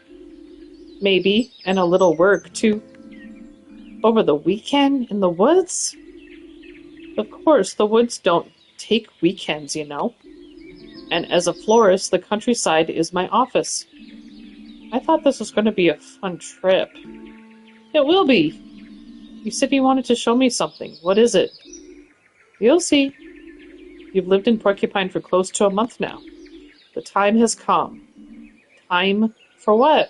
Maybe, and a little work, too. Over the weekend in the woods? Of course, the woods don't take weekends, you know. And as a florist, the countryside is my office. I thought this was going to be a fun trip. It will be. You said you wanted to show me something. What is it? You'll see. You've lived in Porcupine for close to a month now. The time has come. Time for what?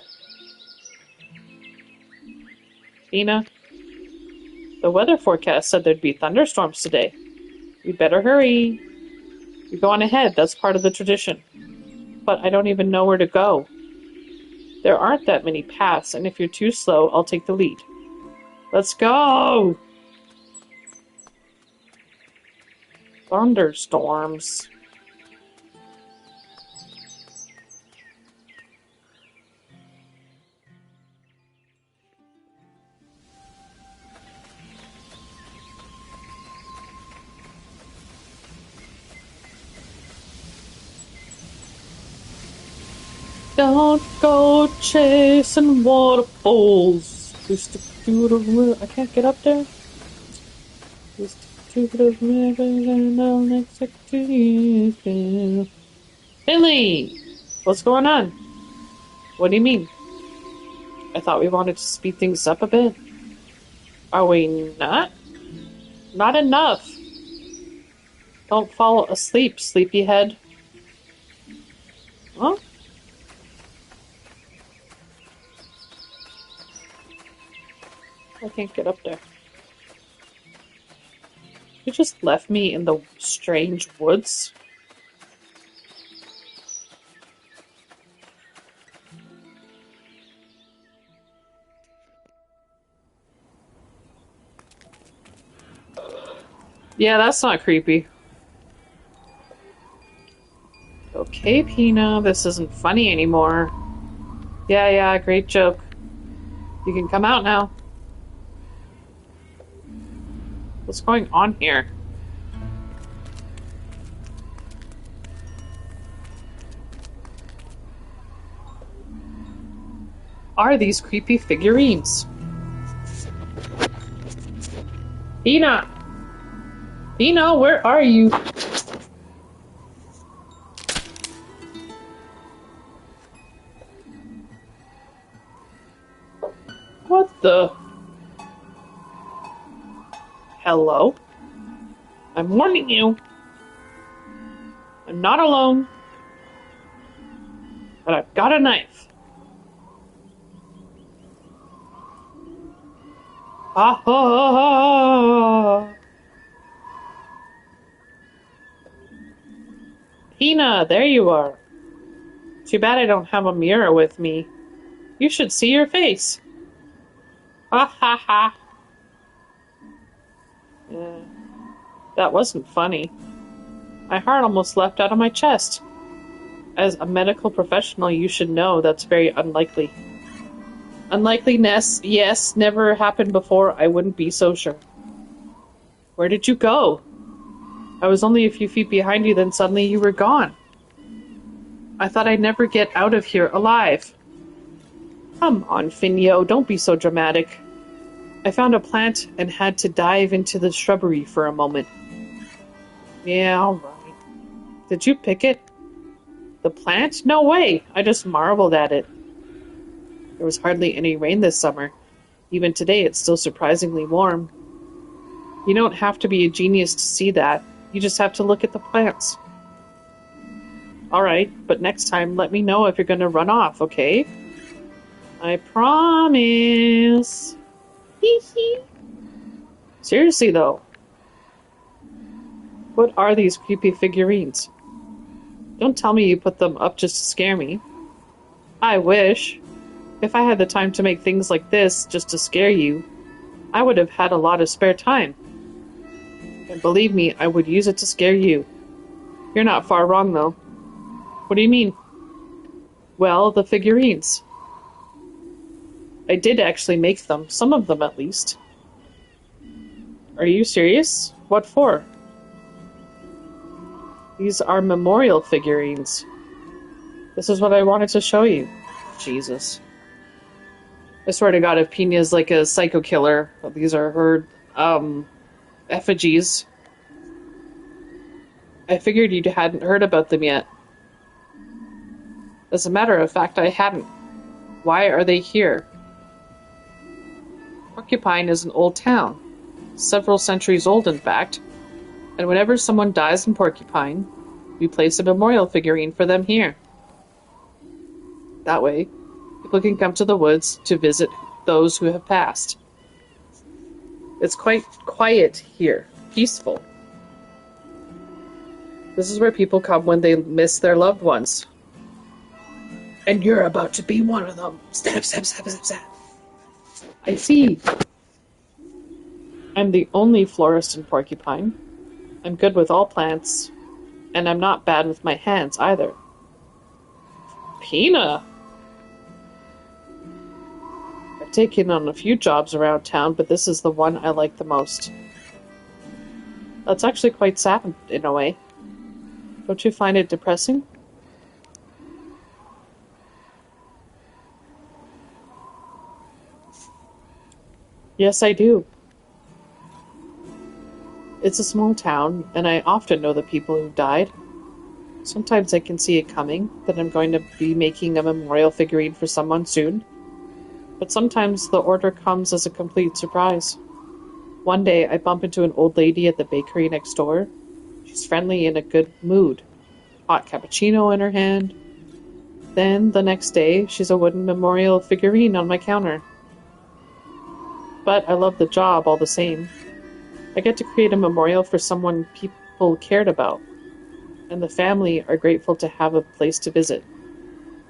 Tina, the weather forecast said there'd be thunderstorms today. You'd better hurry. You go on ahead. That's part of the tradition. But I don't even know where to go. There aren't that many paths, and if you're too slow, I'll take the lead. Let's go! Thunderstorms. Don't go chasing waterfalls. Just to the river. I can't get up there. Just to the river and I'll next to you. Billy! What's going on? What do you mean? I thought we wanted to speed things up a bit. Are we not? Not enough. Don't fall asleep, sleepyhead. Huh? I can't get up there. You just left me in the strange woods? Yeah, that's not creepy. Okay, Pina, this isn't funny anymore. Yeah, great joke. You can come out now. What's going on here? Are these creepy figurines? Pina! Pina, where are you? What the? Hello? I'm warning you. I'm not alone. But I've got a knife. Ha ha ha ha! Pina, there you are. Too bad I don't have a mirror with me. You should see your face. Ha ha ha. Yeah, that wasn't funny. My heart almost leapt out of my chest. As a medical professional, you should know that's very unlikely. Unlikeliness, yes, never happened before. I wouldn't be so sure. Where did you go? I was only a few feet behind you, then suddenly you were gone. I thought I'd never get out of here alive. Come on, Finio, don't be so dramatic. I found a plant and had to dive into the shrubbery for a moment. Yeah, all right. Did you pick it? The plant? No way! I just marveled at it. There was hardly any rain this summer. Even today, it's still surprisingly warm. You don't have to be a genius to see that. You just have to look at the plants. All right, but next time, let me know if you're going to run off, okay? I promise. Hee hee. Seriously, though. What are these creepy figurines? Don't tell me you put them up just to scare me. I wish. If I had the time to make things like this just to scare you, I would have had a lot of spare time. And believe me, I would use it to scare you. You're not far wrong, though. What do you mean? Well, the figurines. I did actually make them, some of them at least. Are you serious? What for? These are memorial figurines. This is what I wanted to show you. Jesus. I swear to God, if Pina's like a psycho killer, these are her, effigies. I figured you hadn't heard about them yet. As a matter of fact, I hadn't. Why are they here? Porcupine is an old town. Several centuries old, in fact. And whenever someone dies in Porcupine, we place a memorial figurine for them here. That way, people can come to the woods to visit those who have passed. It's quite quiet here, peaceful. This is where people come when they miss their loved ones. And you're about to be one of them. Stab, stab, stab, stab, stab. I see. I'm the only florist in Porcupine. I'm good with all plants, and I'm not bad with my hands either. Pina! I've taken on a few jobs around town, but this is the one I like the most. That's actually quite sad in a way. Don't you find it depressing? Yes, I do. It's a small town, and I often know the people who've died. Sometimes I can see it coming, that I'm going to be making a memorial figurine for someone soon. But sometimes the order comes as a complete surprise. One day I bump into an old lady at the bakery next door. She's friendly and in a good mood. Hot cappuccino in her hand. Then, the next day, she's a wooden memorial figurine on my counter. But I love the job all the same. I get to create a memorial for someone people cared about, and the family are grateful to have a place to visit.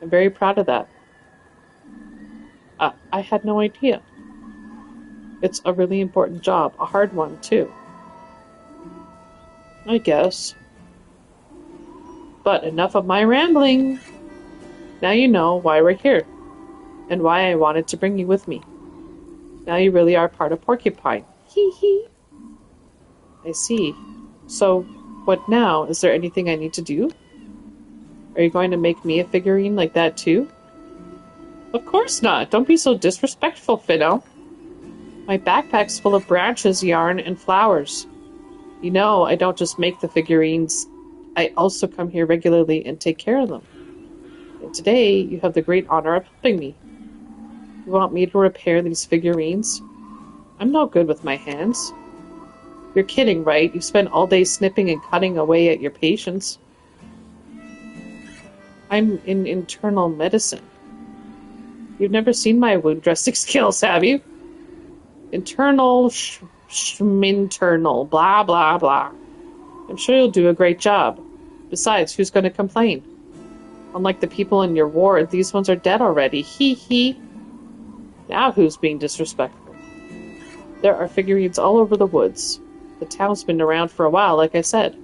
I'm very proud of that. I had no idea. It's a really important job, a hard one, too. I guess. But enough of my rambling. Now you know why we're here, and why I wanted to bring you with me. Now you really are part of Porcupine. Hee hee. I see. So, what now? Is there anything I need to do? Are you going to make me a figurine like that too? Of course not. Don't be so disrespectful, Fido. My backpack's full of branches, yarn, and flowers. You know, I don't just make the figurines. I also come here regularly and take care of them. And today, you have the great honor of helping me. You want me to repair these figurines? I'm no good with my hands. You're kidding, right? You spend all day snipping and cutting away at your patients. I'm in internal medicine. You've never seen my wound dressing skills, have you? Internal, internal, blah, blah, blah. I'm sure you'll do a great job. Besides, who's going to complain? Unlike the people in your ward, these ones are dead already. Hee hee. Now who's being disrespectful? There are figurines all over the woods. The town's been around for a while, like I said.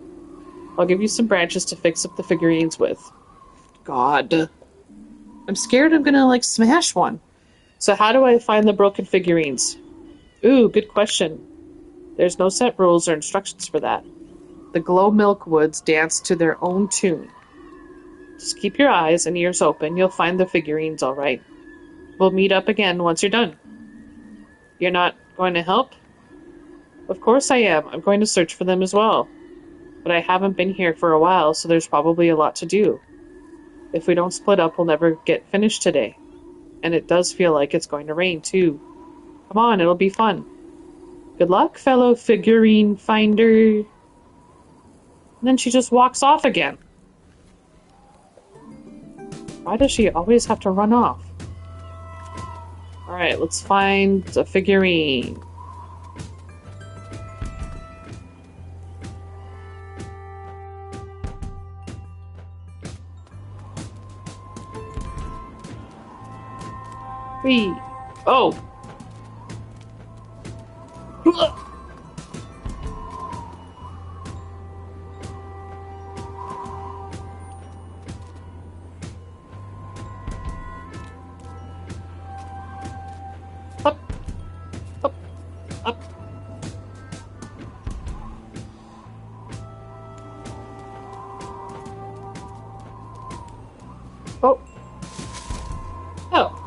I'll give you some branches to fix up the figurines with. God. I'm scared I'm gonna, smash one. So how do I find the broken figurines? Ooh, good question. There's no set rules or instructions for that. The Glow Milk Woods dance to their own tune. Just keep your eyes and ears open. You'll find the figurines all right. We'll meet up again once you're done. You're not going to help? Of course I am. I'm going to search for them as well. But I haven't been here for a while, so there's probably a lot to do. If we don't split up, we'll never get finished today. And it does feel like it's going to rain, too. Come on, it'll be fun. Good luck, fellow figurine finder. And then she just walks off again. Why does she always have to run off? Alright, let's find a figurine. Whee! Oh! Up! Up! Up! Oh! Oh!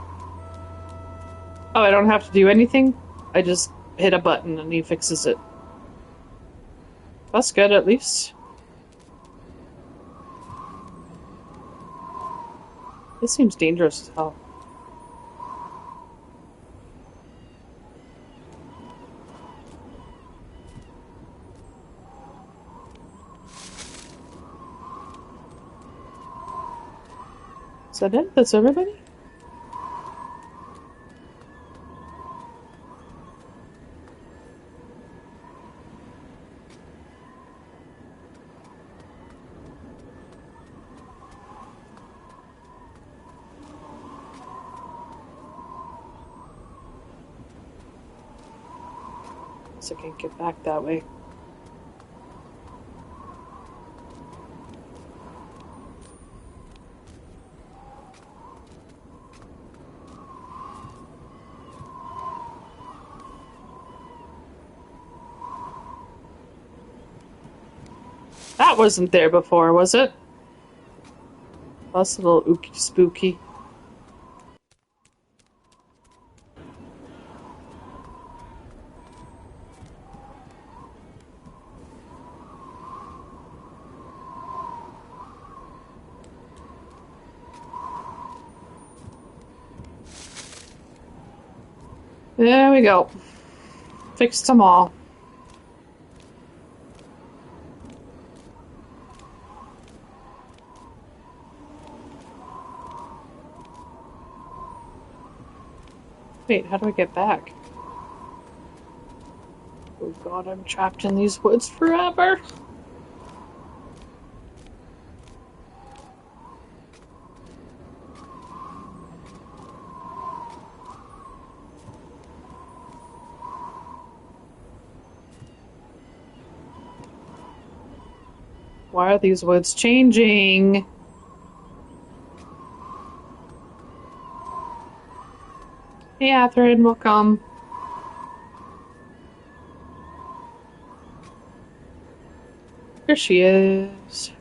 Oh, I don't have to do anything? I just hit a button and he fixes it. That's good, at least. This seems dangerous as hell. Is that it? That's everybody? So I can't get back that way. That wasn't there before, was it? That's a little ooky spooky. There we go. Fixed them all. Wait, how do I get back? Oh god, I'm trapped in these woods forever. Why are these woods changing? Hey, Athryn, welcome. Here she is.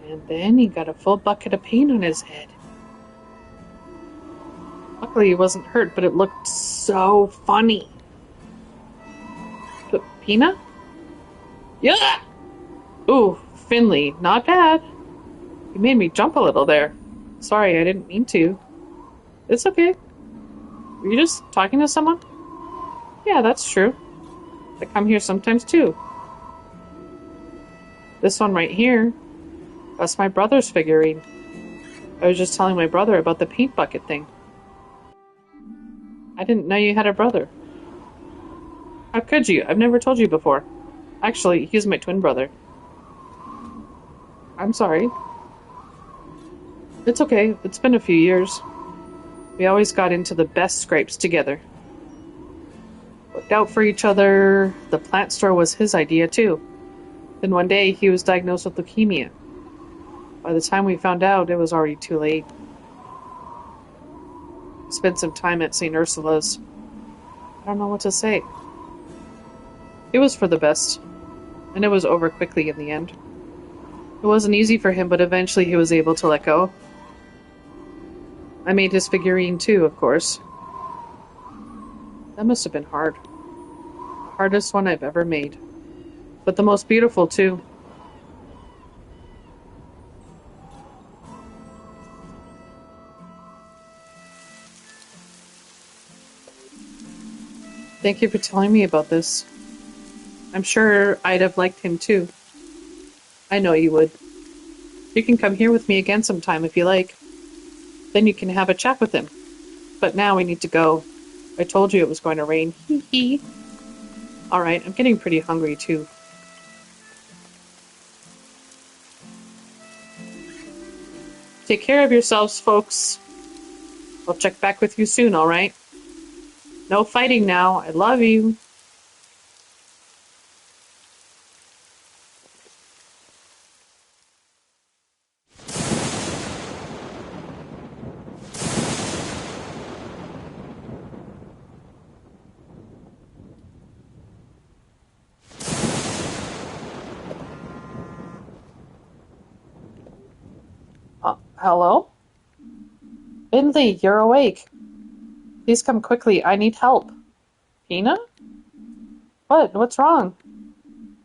And then he got a full bucket of paint on his head. Luckily he wasn't hurt, but it looked so funny. But Peanut? Yeah! Ooh, Finley, not bad. You made me jump a little there. Sorry, I didn't mean to. It's okay. Were you just talking to someone? Yeah, that's true. I come here sometimes too. This one right here, that's my brother's figurine. I was just telling my brother about the paint bucket thing. I didn't know you had a brother. How could you? I've never told you before. Actually, he's my twin brother. I'm sorry. It's okay. It's been a few years. We always got into the best scrapes together. Looked out for each other. The plant store was his idea, too. Then one day, he was diagnosed with leukemia. By the time we found out, it was already too late. Spent some time at St. Ursula's. I don't know what to say. It was for the best, and it was over quickly in the end. It wasn't easy for him, but eventually he was able to let go. I made his figurine too, of course. That must have been hard. The hardest one I've ever made. But the most beautiful too. Thank you for telling me about this. I'm sure I'd have liked him too. I know you would. You can come here with me again sometime if you like. Then you can have a chat with him. But now we need to go. I told you it was going to rain. Hee hee. Alright, I'm getting pretty hungry too. Take care of yourselves, folks. I'll check back with you soon, alright? No fighting now. I love you. Hello? Finley, you're awake. Please come quickly. I need help. Pina? What? What's wrong?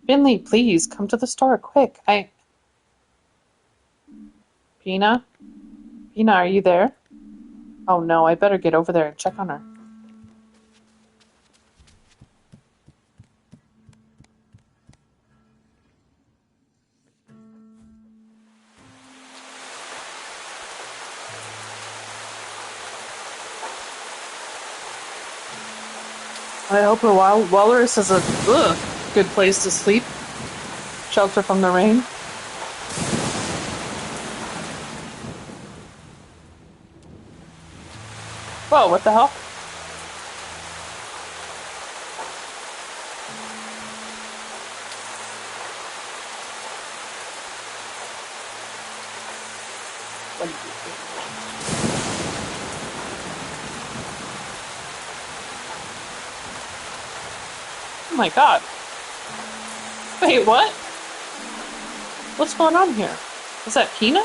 Finley, please, come to the store, quick. Pina? Pina, are you there? Oh no, I better get over there and check on her. I hope her walrus is a good place to sleep. Shelter from the rain. Whoa, what the hell? What did you think? Oh my god. Wait, what? What's going on here? Is that Pina?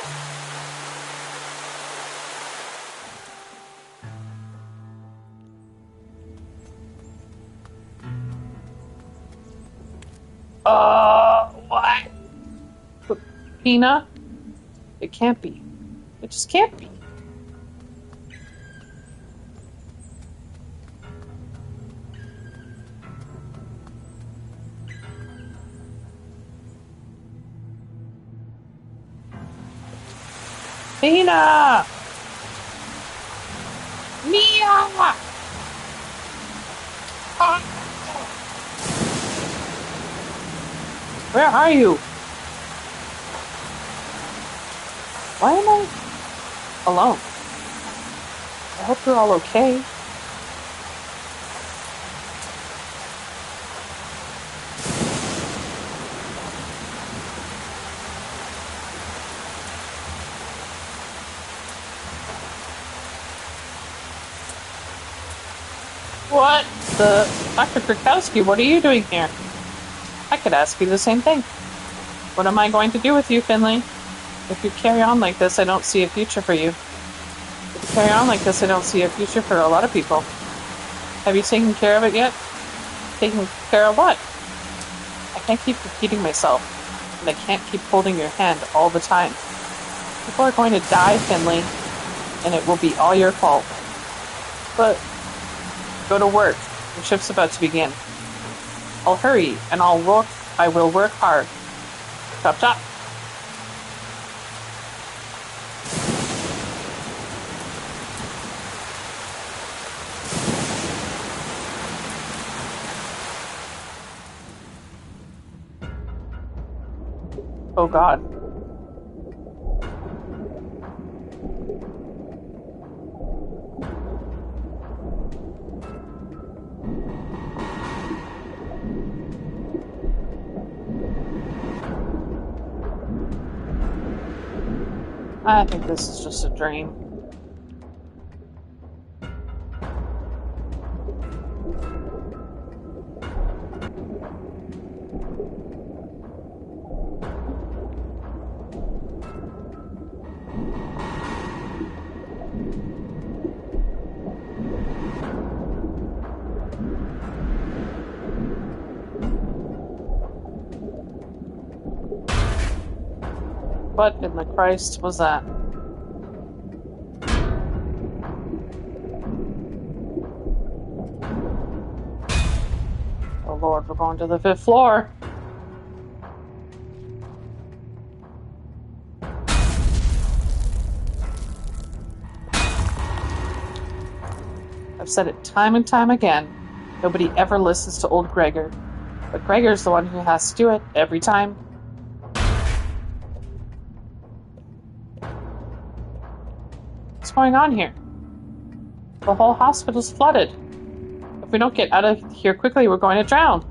What? Pina? It can't be. It just can't be. Tina! Mia! Ah! Where are you? Why am I alone? I hope you're all okay. What? Dr. Krakowski, what are you doing here? I could ask you the same thing. What am I going to do with you, Finley? If you carry on like this, I don't see a future for you. If you carry on like this, I don't see a future for a lot of people. Have you taken care of it yet? Taken care of what? I can't keep repeating myself, and I can't keep holding your hand all the time. People are going to die, Finley, and it will be all your fault. But go to work. Your shift's about to begin. I'll hurry, and I will work hard. Chop chop. Oh God. I think this is just a dream. What in the Christ was that? Oh Lord, we're going to the 5th floor. I've said it time and time again. Nobody ever listens to old Gregor. But Gregor's the one who has to do it every time. What's going on here? The whole hospital's flooded. If we don't get out of here quickly, we're going to drown.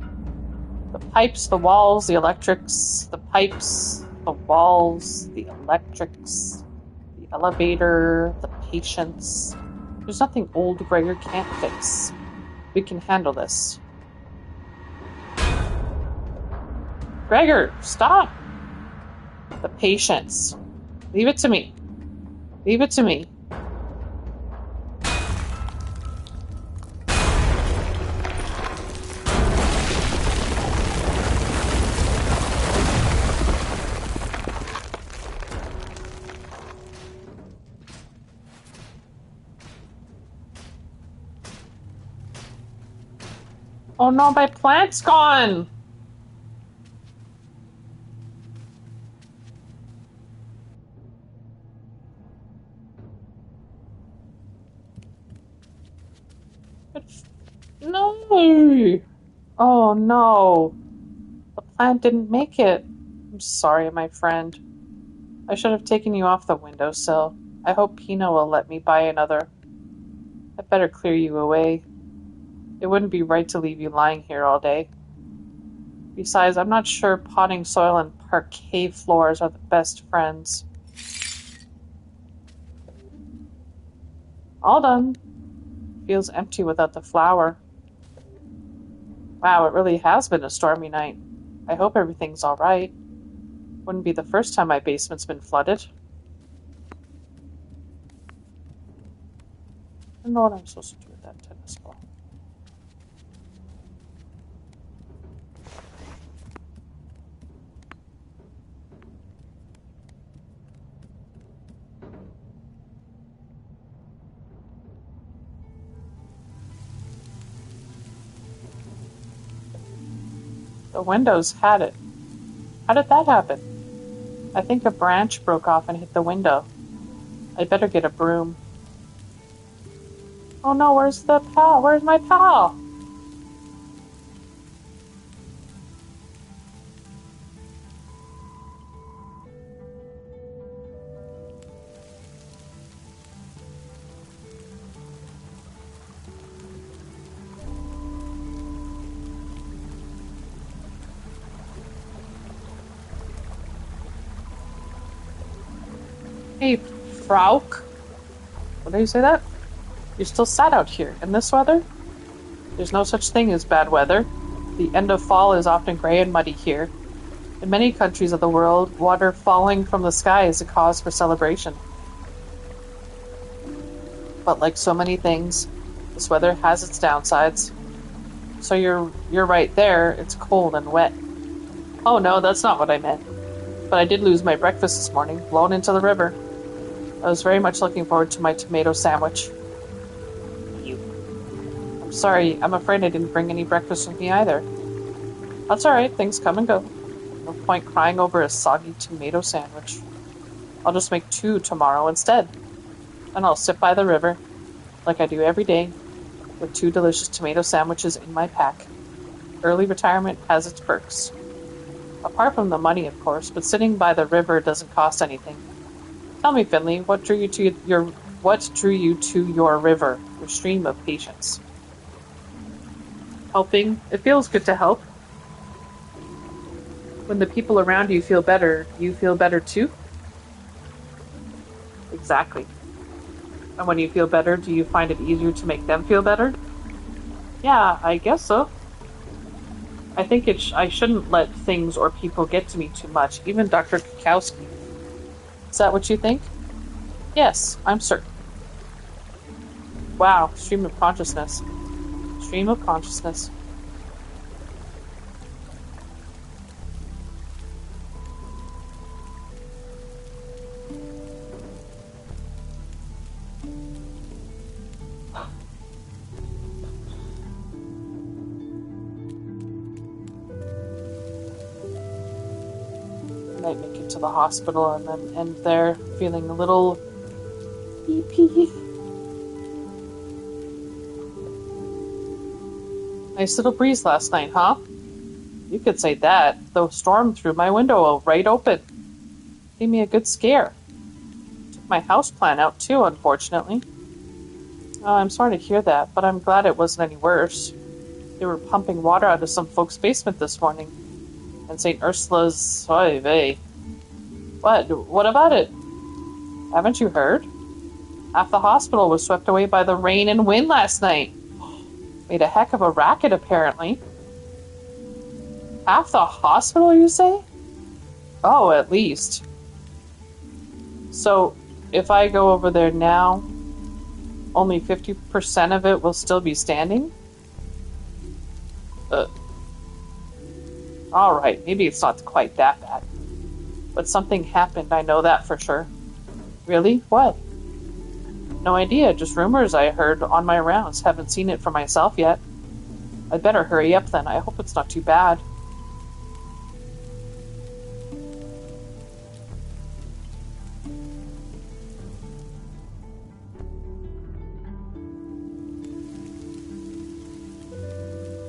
The pipes, the walls, the electrics, the pipes, the walls, the electrics, the elevator, the patients. There's nothing old Gregor can't fix. We can handle this. Gregor, stop! The patients. Leave it to me. Leave it to me. Oh no, my plant's gone! No! Oh no. The plant didn't make it. I'm sorry, my friend. I should have taken you off the windowsill. I hope Pino will let me buy another. I'd better clear you away. It wouldn't be right to leave you lying here all day. Besides, I'm not sure potting soil and parquet floors are the best friends. All done. Feels empty without the flower. Wow, it really has been a stormy night. I hope everything's all right. Wouldn't be the first time my basement's been flooded. I don't know what I'm supposed to do with that tennis ball. The windows had it. How did that happen? I think a branch broke off and hit the window. I'd better get a broom. Oh no, where's the pal? Where's my pal? Hey, Frauk. What did you say that? You're still sad out here in this weather? There's no such thing as bad weather. The end of fall is often gray and muddy here. In many countries of the world, water falling from the sky is a cause for celebration. But like so many things, this weather has its downsides. So you're right there, it's cold and wet. Oh no, that's not what I meant. But I did lose my breakfast this morning, blown into the river. I was very much looking forward to my tomato sandwich. I'm sorry, I'm afraid I didn't bring any breakfast with me either. That's alright, things come and go. No point crying over a soggy tomato sandwich. I'll just make 2 tomorrow instead. And I'll sit by the river, like I do every day, with 2 delicious tomato sandwiches in my pack. Early retirement has its perks. Apart from the money, of course, but sitting by the river doesn't cost anything. Tell me, Finley, what drew you to your river, your stream of patience? Helping. It feels good to help. When the people around you feel better too? Exactly. And when you feel better, do you find it easier to make them feel better? Yeah, I guess so. I think I shouldn't let things or people get to me too much, even Dr. Kukowski. Is that what you think? Yes, I'm certain. Wow, stream of consciousness. Stream of consciousness. Might make it to the hospital and then end there feeling a little pee. Nice little breeze last night, huh? You could say that. The storm threw my window right open. Gave me a good scare. Took my houseplant out too, unfortunately. Oh, I'm sorry to hear that, but I'm glad it wasn't any worse. They were pumping water out of some folks' basement this morning. And St. Ursula's... Oy vey. What? What about it? Haven't you heard? Half the hospital was swept away by the rain and wind last night. Made a heck of a racket, apparently. Half the hospital, you say? Oh, at least. So, if I go over there now, only 50% of it will still be standing? Alright, maybe it's not quite that bad. But something happened, I know that for sure. Really? What? No idea, just rumors I heard on my rounds. Haven't seen it for myself yet. I'd better hurry up then. I hope it's not too bad.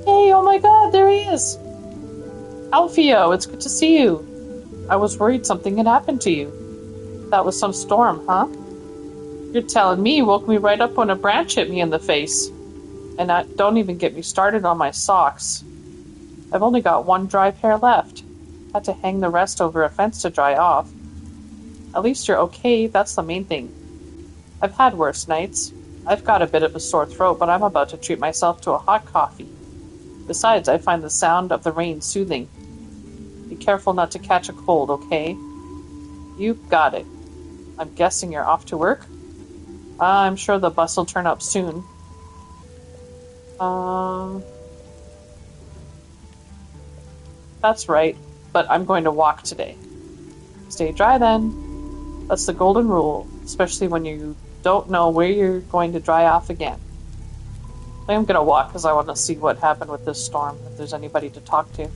Hey, oh my god, there he is! Alfio, it's good to see you. I was worried something had happened to you. That was some storm, huh? You're telling me you woke me right up when a branch hit me in the face. And don't even get me started on my socks. I've only got 1 dry pair left. Had to hang the rest over a fence to dry off. At least you're okay, that's the main thing. I've had worse nights. I've got a bit of a sore throat, but I'm about to treat myself to a hot coffee. Besides, I find the sound of the rain soothing. Be careful not to catch a cold, okay? You got it. I'm guessing you're off to work? I'm sure the bus will turn up soon. That's right, but I'm going to walk today. Stay dry then. That's the golden rule, especially when you don't know where you're going to dry off again. I'm going to walk because I want to see what happened with this storm, if there's anybody to talk to.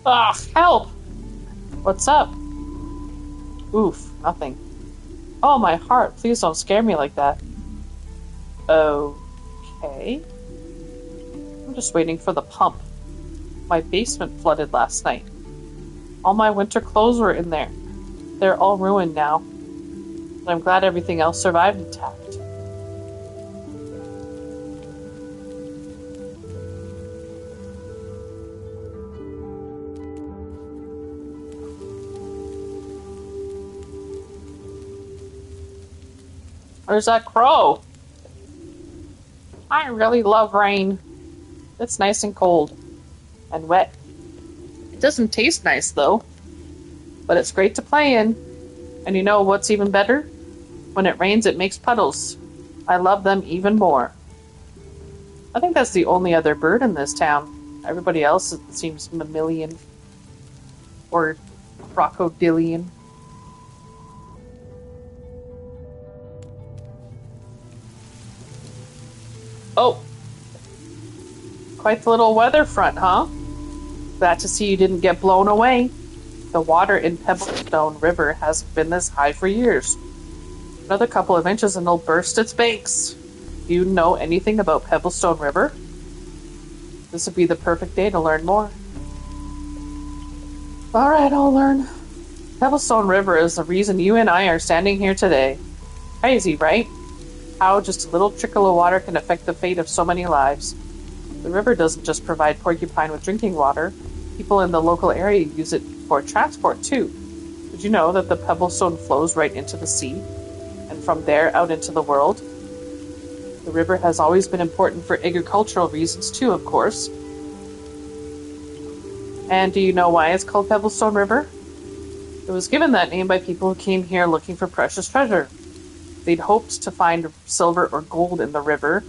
Ah, help! What's up? Oof, nothing. Oh, my heart, please don't scare me like that. Okay. I'm just waiting for the pump. My basement flooded last night. All my winter clothes were in there. They're all ruined now. But I'm glad everything else survived intact. Where's that crow? I really love rain. It's nice and cold. And wet. It doesn't taste nice, though. But it's great to play in. And you know what's even better? When it rains, it makes puddles. I love them even more. I think that's the only other bird in this town. Everybody else seems mammalian or crocodilian. Oh, quite the little weather front, huh? Glad to see you didn't get blown away. The water in Pebblestone River hasn't been this high for years. Another couple of inches and it'll burst its banks. Do you know anything about Pebblestone River? This would be the perfect day to learn more. Alright, I'll learn. Pebblestone River is the reason you and I are standing here today. Crazy, right? How just a little trickle of water can affect the fate of so many lives. The river doesn't just provide Porcupine with drinking water. People in the local area use it for transport, too. Did you know that the Pebblestone flows right into the sea? And from there out into the world? The river has always been important for agricultural reasons, too, of course. And do you know why it's called Pebblestone River? It was given that name by people who came here looking for precious treasure. They'd hoped to find silver or gold in the river,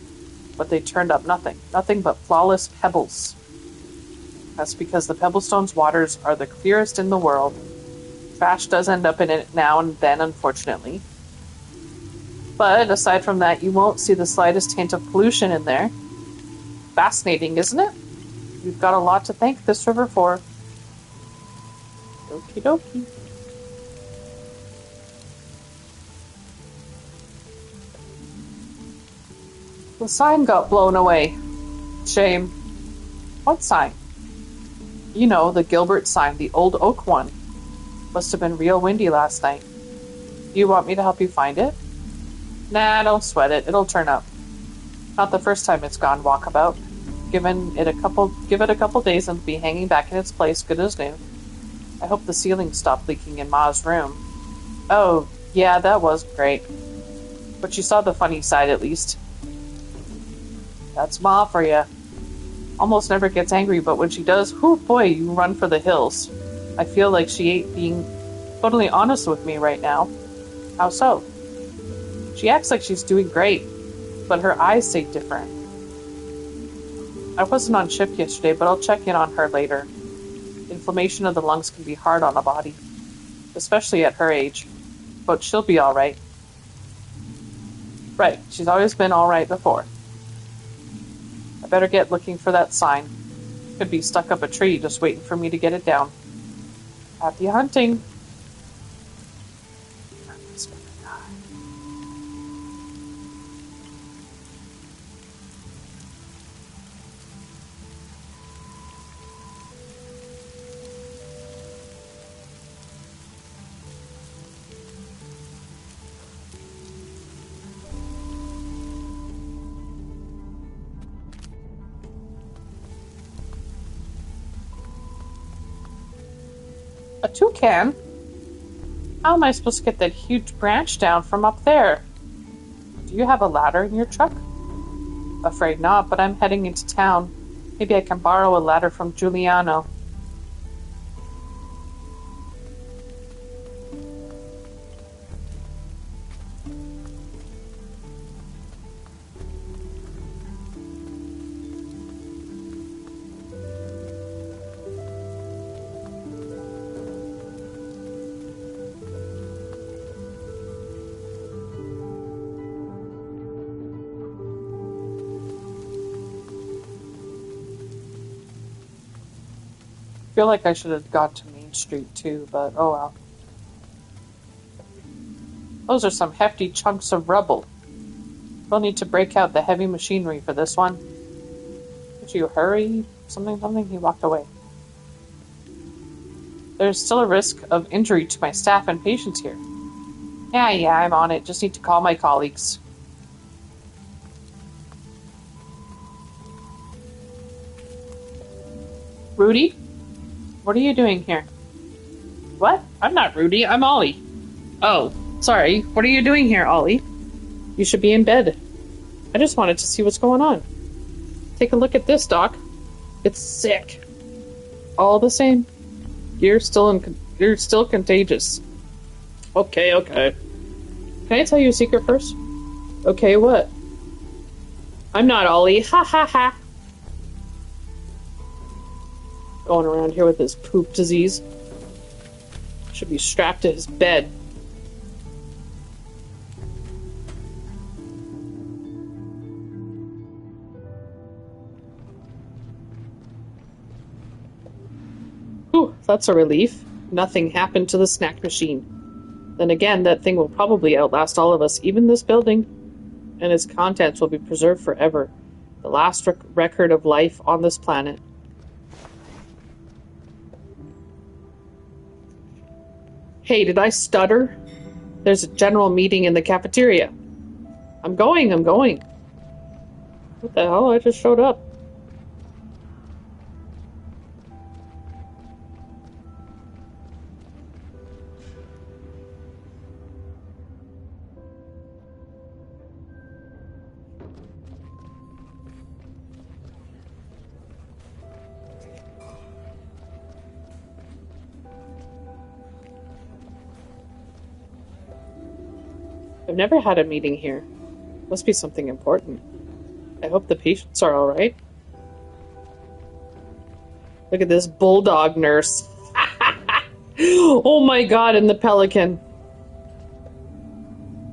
but they turned up nothing. Nothing but flawless pebbles. That's because the Pebblestone's waters are the clearest in the world. Trash does end up in it now and then, unfortunately. But aside from that, you won't see the slightest hint of pollution in there. Fascinating, isn't it? We've got a lot to thank this river for. Okie dokie. The sign got blown away. Shame. What sign? You know, the Gilbert sign, the old oak one. Must have been real windy last night. Do you want me to help you find it? Nah, don't sweat it. It'll turn up. Not the first time it's gone walkabout. Give it a couple days and it'll be hanging back in its place, good as new. I hope the ceiling stopped leaking in Ma's room. Oh, yeah, that was great. But you saw the funny side at least. That's Ma for you. Almost never gets angry, but when she does, whoo boy, you run for the hills. I feel like she ain't being totally honest with me right now. How so? She acts like she's doing great, but her eyes say different. I wasn't on shift yesterday, but I'll check in on her later. Inflammation of the lungs can be hard on a body, especially at her age, but she'll be alright. Right, she's always been alright before. I better get looking for that sign. Could be stuck up a tree just waiting for me to get it down. Happy hunting! A toucan? How am I supposed to get that huge branch down from up there? Do you have a ladder in your truck? Afraid not, but I'm heading into town. Maybe I can borrow a ladder from Giuliano. I feel like I should have got to Main Street too, but oh well. Those are some hefty chunks of rubble. We'll need to break out the heavy machinery for this one. Could you hurry? Something. He walked away. There's still a risk of injury to my staff and patients here. Yeah, I'm on it. Just need to call my colleagues. Rudy? What are you doing here? What? I'm not Rudy. I'm Ollie. Oh, sorry. What are you doing here, Ollie? You should be in bed. I just wanted to see what's going on. Take a look at this, Doc. It's sick. All the same. You're still contagious. Okay. Can I tell you a secret first? Okay, what? I'm not Ollie. Ha ha ha. Going around here with his poop disease. Should be strapped to his bed. Whew, that's a relief. Nothing happened to the snack machine. Then again, that thing will probably outlast all of us, even this building. And its contents will be preserved forever. The last record of life on this planet. Hey, did I stutter? There's a general meeting in the cafeteria. I'm going. What the hell? I just showed up. I've never had a meeting here. Must be something important. I hope the patients are alright. Look at this bulldog nurse. Oh my god, and the pelican.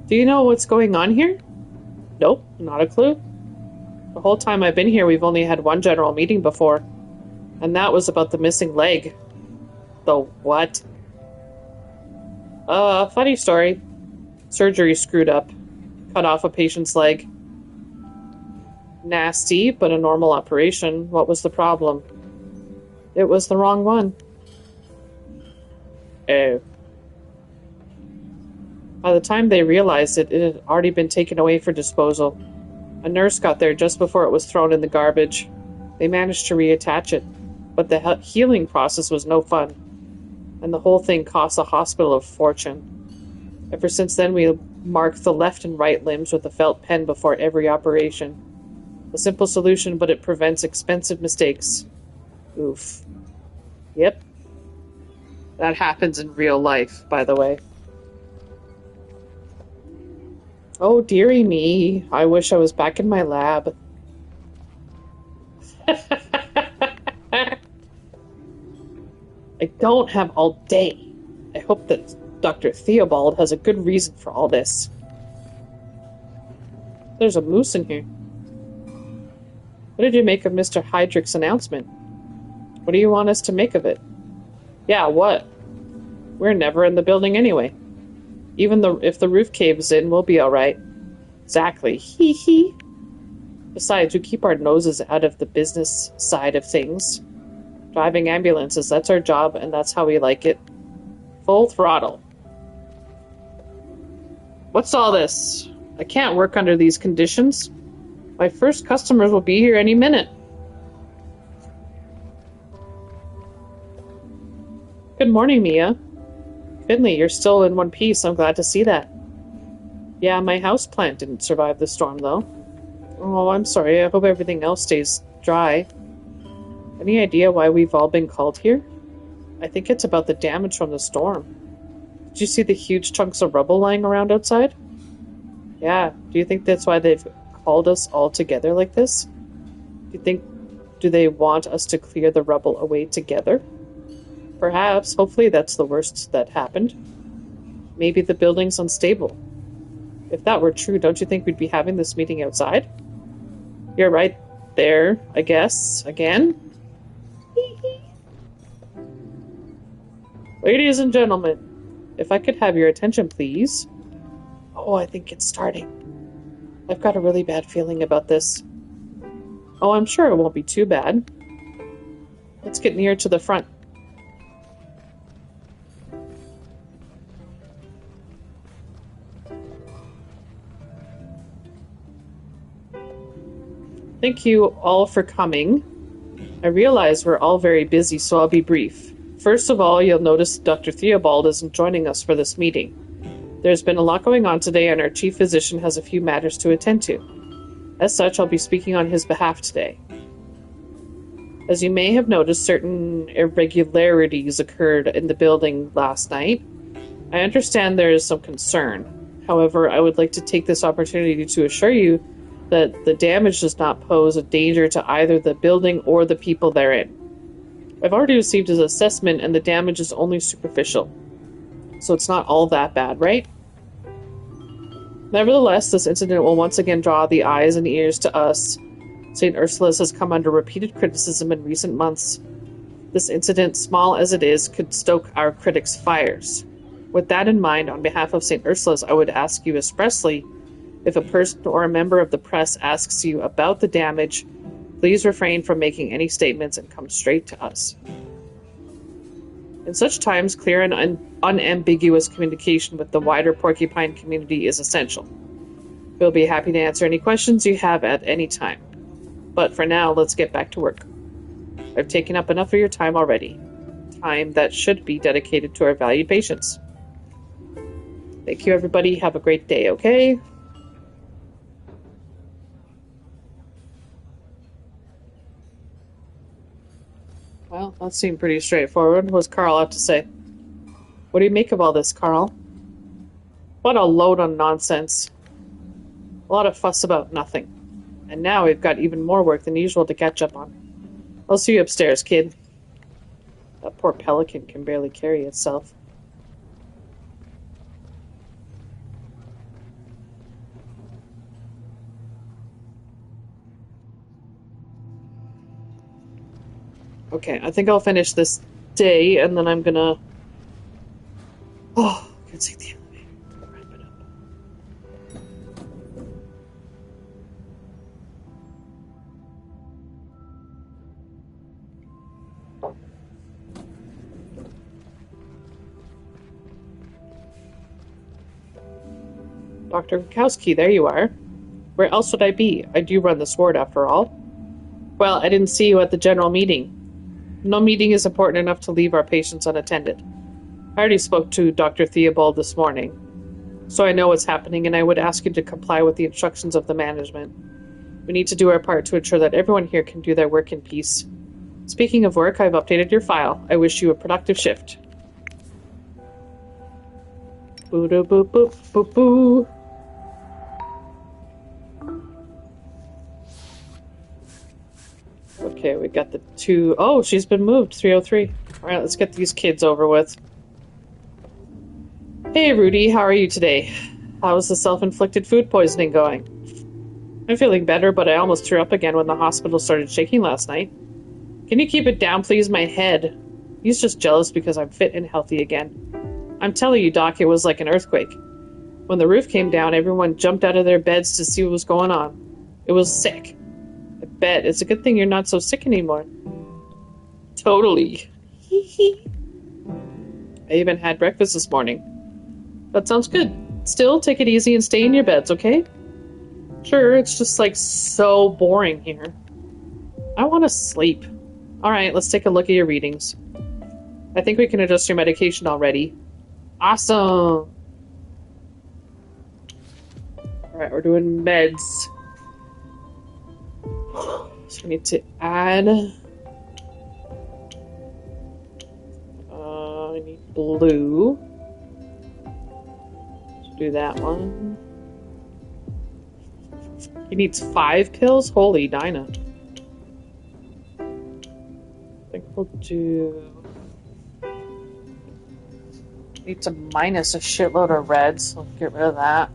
Do you know what's going on here? Nope, not a clue. The whole time I've been here, we've only had one general meeting before. And that was about the missing leg. The what? Funny story. Surgery screwed up. Cut off a patient's leg. Nasty, but a normal operation. What was the problem? It was the wrong one. Oh. By the time they realized it, it had already been taken away for disposal. A nurse got there just before it was thrown in the garbage. They managed to reattach it, but the healing process was no fun, and the whole thing cost the hospital a fortune. Ever since then, we mark the left and right limbs with a felt pen before every operation. A simple solution, but it prevents expensive mistakes. Oof. Yep. That happens in real life, by the way. Oh, dearie me. I wish I was back in my lab. I don't have all day. I hope that Dr. Theobald has a good reason for all this. There's a moose in here. What did you make of Mr. Heydrich's announcement? What do you want us to make of it? Yeah, what? We're never in the building anyway. Even if the roof caves in, we'll be alright. Exactly. Hee hee. Besides, we keep our noses out of the business side of things. Driving ambulances, that's our job, and that's how we like it. Full throttle. What's all this? I can't work under these conditions. My first customers will be here any minute. Good morning, Mia. Finley, you're still in one piece. I'm glad to see that. Yeah, my houseplant didn't survive the storm, though. Oh, I'm sorry. I hope everything else stays dry. Any idea why we've all been called here? I think it's about the damage from the storm. Did you see the huge chunks of rubble lying around outside? Yeah. Do you think that's why they've called us all together like this? Do they want us to clear the rubble away together? Perhaps. Hopefully that's the worst that happened. Maybe the building's unstable. If that were true, don't you think we'd be having this meeting outside? You're right there, I guess. Again? Ladies and gentlemen, if I could have your attention, please. Oh, I think it's starting. I've got a really bad feeling about this. Oh, I'm sure it won't be too bad. Let's get near to the front. Thank you all for coming. I realize we're all very busy, so I'll be brief. First of all, you'll notice Dr. Theobald isn't joining us for this meeting. There's been a lot going on today, and our chief physician has a few matters to attend to. As such, I'll be speaking on his behalf today. As you may have noticed, certain irregularities occurred in the building last night. I understand there is some concern. However, I would like to take this opportunity to assure you that the damage does not pose a danger to either the building or the people therein. I've already received his assessment, and the damage is only superficial. So it's not all that bad, right? Nevertheless, this incident will once again draw the eyes and ears to us. St. Ursula's has come under repeated criticism in recent months. This incident, small as it is, could stoke our critics' fires. With that in mind, on behalf of St. Ursula's, I would ask you expressly, if a person or a member of the press asks you about the damage, please refrain from making any statements and come straight to us. In such times, clear and unambiguous communication with the wider Porcupine community is essential. We'll be happy to answer any questions you have at any time. But for now, let's get back to work. I've taken up enough of your time already. Time that should be dedicated to our valued patients. Thank you, everybody. Have a great day, okay? Well, that seemed pretty straightforward. What's Carl have to say? What do you make of all this, Carl? What a load of nonsense. A lot of fuss about nothing. And now we've got even more work than usual to catch up on. I'll see you upstairs, kid. That poor pelican can barely carry itself. Okay, I think I'll finish this day, and then I'm gonna... Oh, I can take the elevator. Wrap it up. Dr. Kukowski, there you are. Where else would I be? I do run this ward, after all. Well, I didn't see you at the general meeting. No meeting is important enough to leave our patients unattended. I already spoke to Dr. Theobald this morning, so I know what's happening, and I would ask you to comply with the instructions of the management. We need to do our part to ensure that everyone here can do their work in peace. Speaking of work, I've updated your file. I wish you a productive shift. Boo-doo-boop-boop-boop-boo. Okay, we got the two... Oh, she's been moved. 303. Alright, let's get these kids over with. Hey, Rudy, how are you today? How is the self-inflicted food poisoning going? I'm feeling better, but I almost threw up again when the hospital started shaking last night. Can you keep it down, please? My head. He's just jealous because I'm fit and healthy again. I'm telling you, Doc, it was like an earthquake. When the roof came down, everyone jumped out of their beds to see what was going on. It was sick. I bet. It's a good thing you're not so sick anymore. Totally. I even had breakfast this morning. That sounds good. Still, take it easy and stay in your beds, okay? Sure, it's just like so boring here. I want to sleep. Alright, let's take a look at your readings. I think we can adjust your medication already. Awesome! Alright, we're doing meds. So we need to add... I need blue. Let's do that one. He needs 5 pills? Holy Dinah. I think we'll do... Need to minus a shitload of red, so let's get rid of that.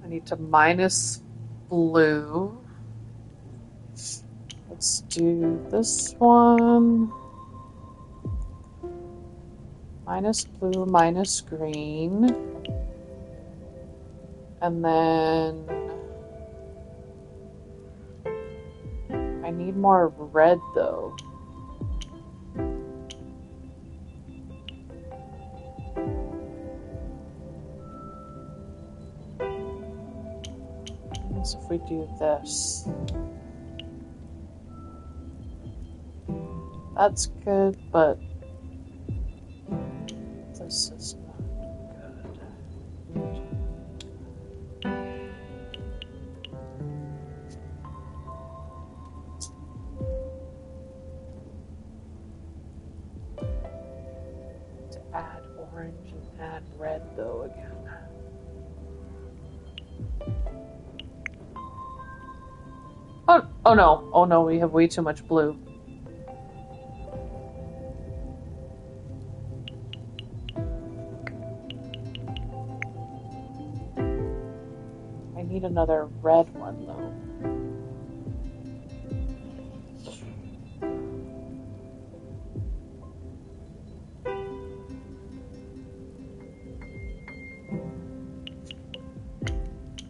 I need to minus blue. Let's do this one. Minus blue, minus green. And then I need more red though. So if we do this, that's good, but this is not good. To add orange and add red though again. Oh no. Oh no, we have way too much blue. I need another red one though.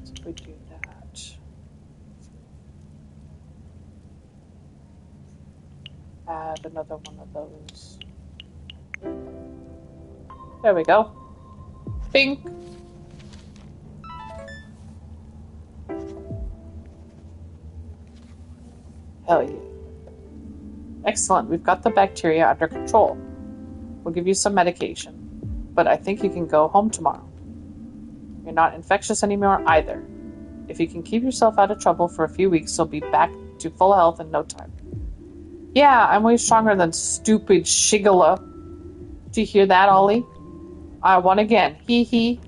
So we do that. Add another one of those. There we go. Pink. Hell yeah. Excellent. We've got the bacteria under control. We'll give you some medication, but I think you can go home tomorrow. You're not infectious anymore either. If you can keep yourself out of trouble for a few weeks, you'll be back to full health in no time. Yeah, I'm way stronger than stupid Shigala. Did you hear that, Ollie? I won again. Hee hee.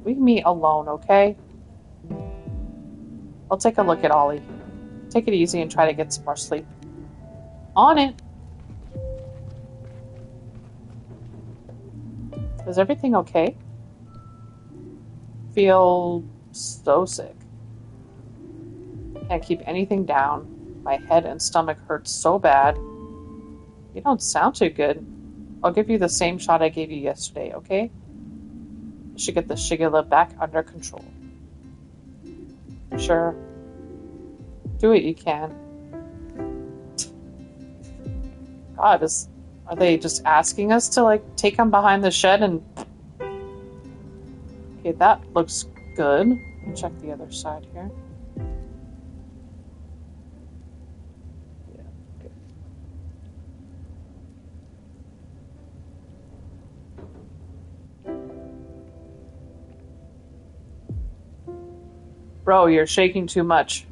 Leave me alone, okay? I'll take a look at Ollie. Take it easy and try to get some more sleep. On it. Is everything okay? Feel so sick. Can't keep anything down. My head and stomach hurt so bad. You don't sound too good. I'll give you the same shot I gave you yesterday, okay? You should get the Shigella back under control. Sure. Do what you can. God, are they just asking us to, take them behind the shed and... Okay, that looks good. Check the other side here. Yeah, good. Bro, you're shaking too much.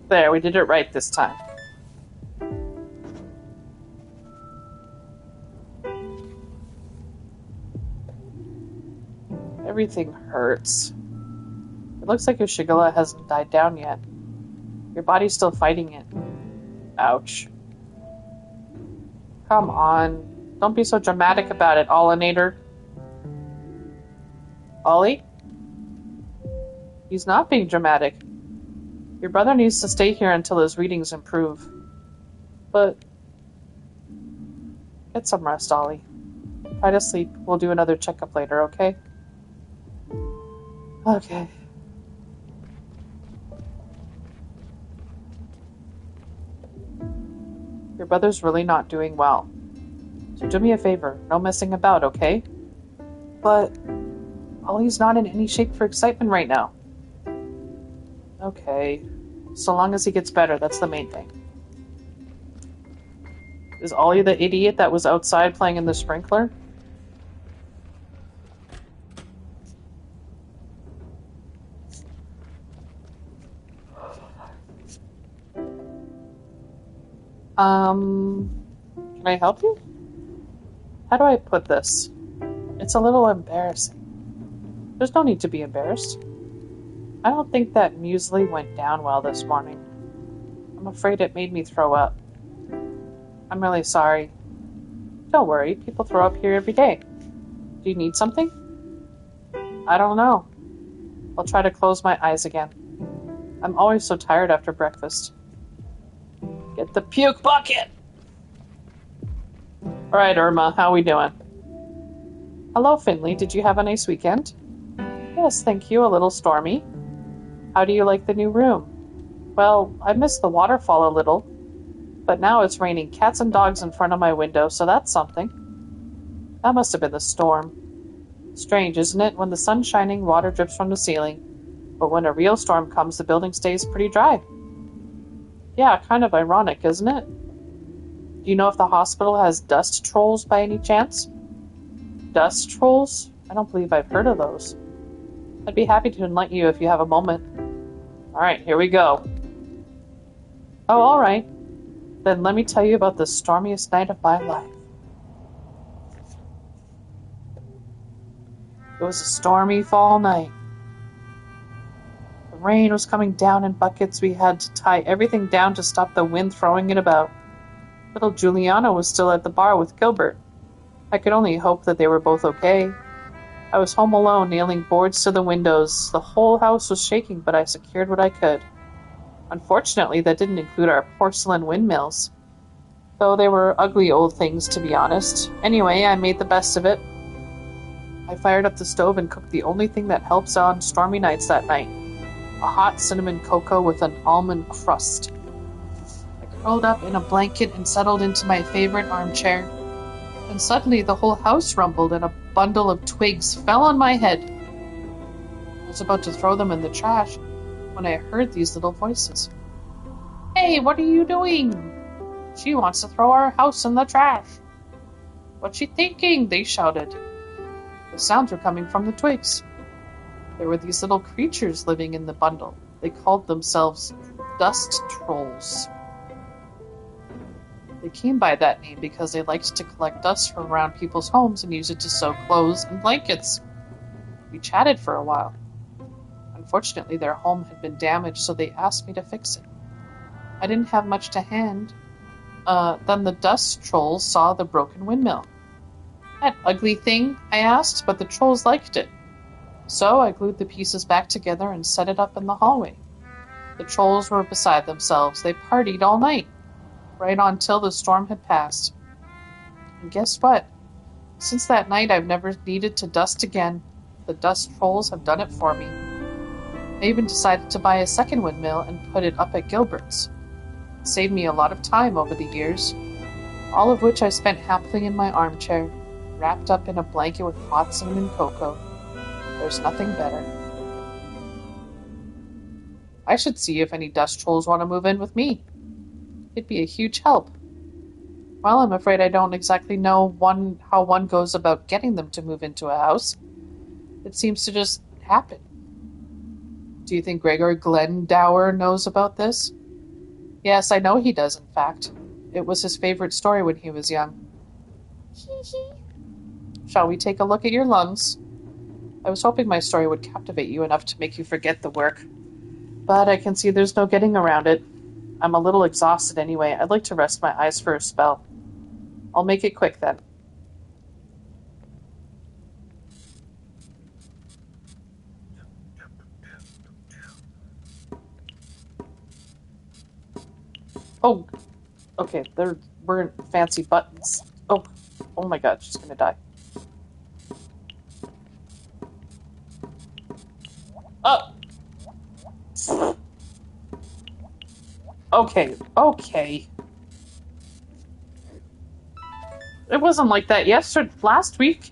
There, we did it right this time. Everything hurts. It looks like your Shigella hasn't died down yet. Your body's still fighting it. Ouch. Come on. Don't be so dramatic about it, Ollinator. Ollie? He's not being dramatic. Your brother needs to stay here until his readings improve. But get some rest, Ollie. Try to sleep. We'll do another checkup later, okay? Okay. Your brother's really not doing well. So do me a favor, no messing about, okay? But Ollie's not in any shape for excitement right now. Okay. So long as he gets better, that's the main thing. Is Ollie the idiot that was outside playing in the sprinkler? Can I help you? How do I put this? It's a little embarrassing. There's no need to be embarrassed. I don't think that muesli went down well this morning. I'm afraid it made me throw up. I'm really sorry. Don't worry, people throw up here every day. Do you need something? I don't know. I'll try to close my eyes again. I'm always so tired after breakfast. Get the puke bucket! Alright, Irma, how we doing? Hello, Finley. Did you have a nice weekend? Yes, thank you. A little stormy. How do you like the new room? Well, I missed the waterfall a little, but now it's raining cats and dogs in front of my window, so that's something. That must have been the storm. Strange, isn't it? When the sun's shining, water drips from the ceiling, but when a real storm comes, the building stays pretty dry. Yeah, kind of ironic, isn't it? Do you know if the hospital has dust trolls by any chance? Dust trolls? I don't believe I've heard of those. I'd be happy to enlighten you if you have a moment. Alright, here we go. Oh, alright. Then let me tell you about the stormiest night of my life. It was a stormy fall night. The rain was coming down in buckets. We had to tie everything down to stop the wind throwing it about. Little Juliana was still at the bar with Gilbert. I could only hope that they were both okay. I was home alone, nailing boards to the windows. The whole house was shaking, but I secured what I could. Unfortunately, that didn't include our porcelain windmills, though they were ugly old things, to be honest. Anyway, I made the best of it. I fired up the stove and cooked the only thing that helps on stormy nights that night. A hot cinnamon cocoa with an almond crust. I curled up in a blanket and settled into my favorite armchair. And suddenly the whole house rumbled and a bundle of twigs fell on my head. I was about to throw them in the trash when I heard these little voices. Hey, what are you doing? She wants to throw our house in the trash. What's she thinking? They shouted. The sounds were coming from the twigs. There were these little creatures living in the bundle. They called themselves dust trolls. They came by that name because they liked to collect dust from around people's homes and use it to sew clothes and blankets. We chatted for a while. Unfortunately, their home had been damaged, so they asked me to fix it. I didn't have much to hand. Then the dust trolls saw the broken windmill. That ugly thing? I asked, but the trolls liked it. So I glued the pieces back together and set it up in the hallway. The trolls were beside themselves. They partied all night, right until the storm had passed. And guess what? Since that night, I've never needed to dust again. The dust trolls have done it for me. I even decided to buy a second windmill and put it up at Gilbert's. It saved me a lot of time over the years, all of which I spent happily in my armchair, wrapped up in a blanket with hot cinnamon cocoa. There's nothing better. I should see if any dust trolls want to move in with me. It'd be a huge help. Well, I'm afraid I don't exactly know how one goes about getting them to move into a house. It seems to just happen. Do you think Gregor Glendower knows about this? Yes, I know he does, in fact. It was his favorite story when he was young. Shall we take a look at your lungs? I was hoping my story would captivate you enough to make you forget the work. But I can see there's no getting around it. I'm a little exhausted anyway. I'd like to rest my eyes for a spell. I'll make it quick then. Oh, okay, there weren't fancy buttons. Oh my god, she's gonna die. Oh! Okay. It wasn't like that last week.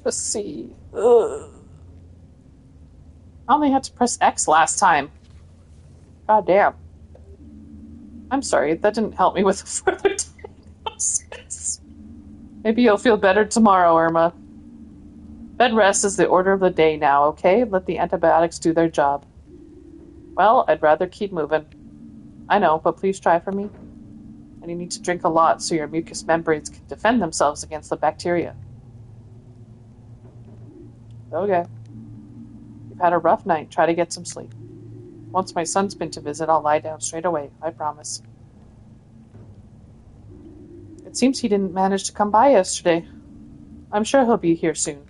Let's see. Ugh. I only had to press X last time. God damn. I'm sorry, that didn't help me with a further diagnosis. Maybe you'll feel better tomorrow, Irma. Bed rest is the order of the day now, okay? Let the antibiotics do their job. Well, I'd rather keep moving. I know, but please try for me. And you need to drink a lot so your mucous membranes can defend themselves against the bacteria. Okay. You've had a rough night. Try to get some sleep. Once my son's been to visit, I'll lie down straight away. I promise. It seems he didn't manage to come by yesterday. I'm sure he'll be here soon.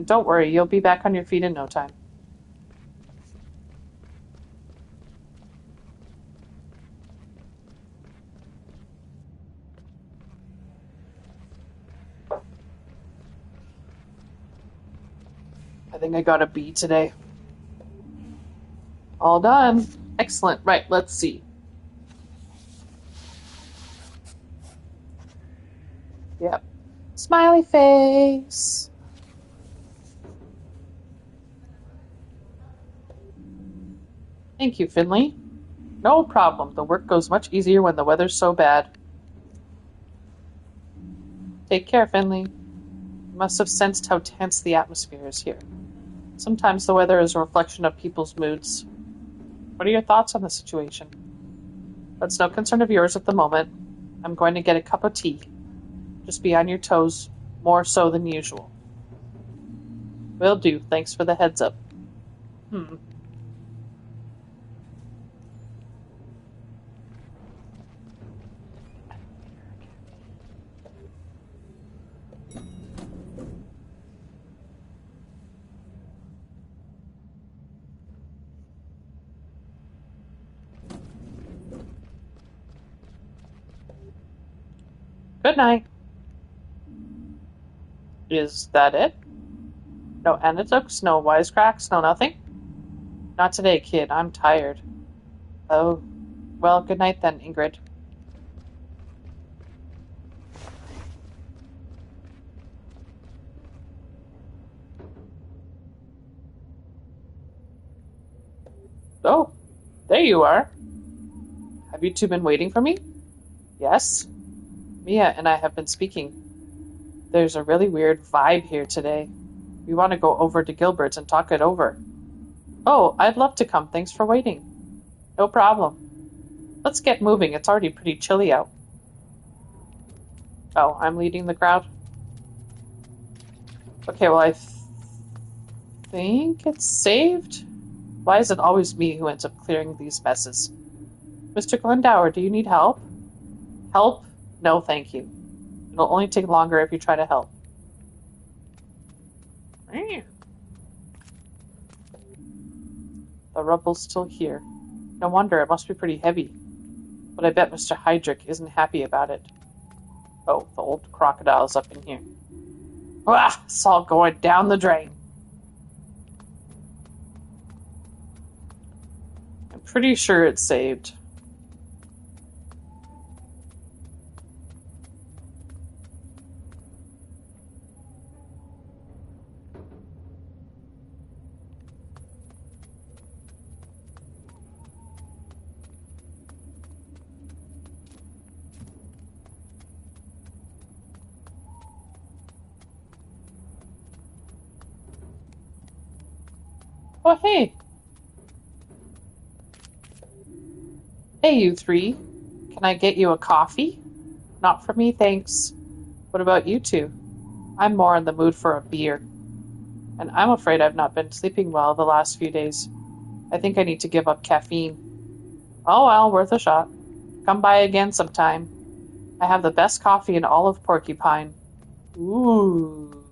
And don't worry, you'll be back on your feet in no time. I think I got a B today. All done. Excellent. Right, let's see. Yep. Smiley face. Thank you, Finley. No problem. The work goes much easier when the weather's so bad. Take care, Finley. You must have sensed how tense the atmosphere is here. Sometimes the weather is a reflection of people's moods. What are your thoughts on the situation? That's no concern of yours at the moment. I'm going to get a cup of tea. Just be on your toes, more so than usual. Will do. Thanks for the heads up. Good night. Is that it? No anecdotes, no wisecracks, no nothing? Not today, kid. I'm tired. Oh, well, good night then, Ingrid. Oh, there you are. Have you two been waiting for me? Yes. Mia and I have been speaking. There's a really weird vibe here today. We want to go over to Gilbert's and talk it over. Oh, I'd love to come. Thanks for waiting. No problem. Let's get moving. It's already pretty chilly out. Oh, I'm leading the crowd? Okay, well, I think it's saved. Why is it always me who ends up clearing these messes? Mr. Glendower, do you need help? Help? No, thank you. It'll only take longer if you try to help. The rubble's still here. No wonder, it must be pretty heavy. But I bet Mr. Heydrich isn't happy about it. Oh, the old crocodile's up in here. Ah, it's all going down the drain. I'm pretty sure it's saved. Oh, hey. Hey, you three. Can I get you a coffee? Not for me, thanks. What about you two? I'm more in the mood for a beer. And I'm afraid I've not been sleeping well the last few days. I think I need to give up caffeine. Oh well, worth a shot. Come by again sometime. I have the best coffee in all of Porcupine. Ooh.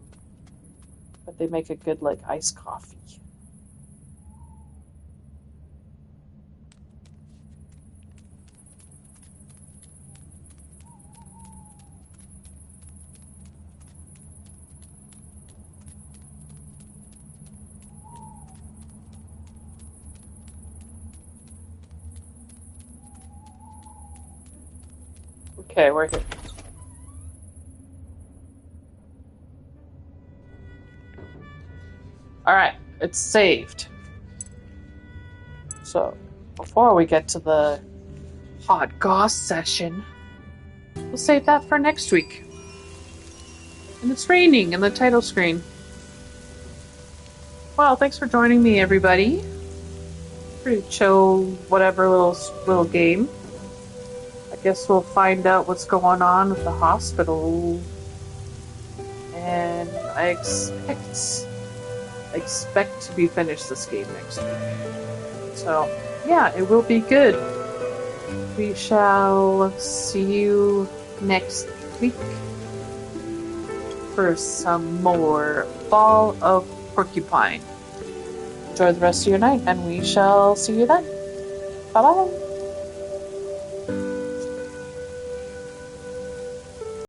But they make a good, iced coffee. Okay, we're here. Alright, it's saved. So, before we get to the hot goss session, we'll save that for next week. And it's raining in the title screen. Well, thanks for joining me, everybody. Pretty chill, whatever little game. I guess we'll find out what's going on with the hospital. And I expect to be finished this game next week. So, yeah, it will be good. We shall see you next week. for some more Fall of Porcupine. Enjoy the rest of your night, and we shall see you then. Bye bye.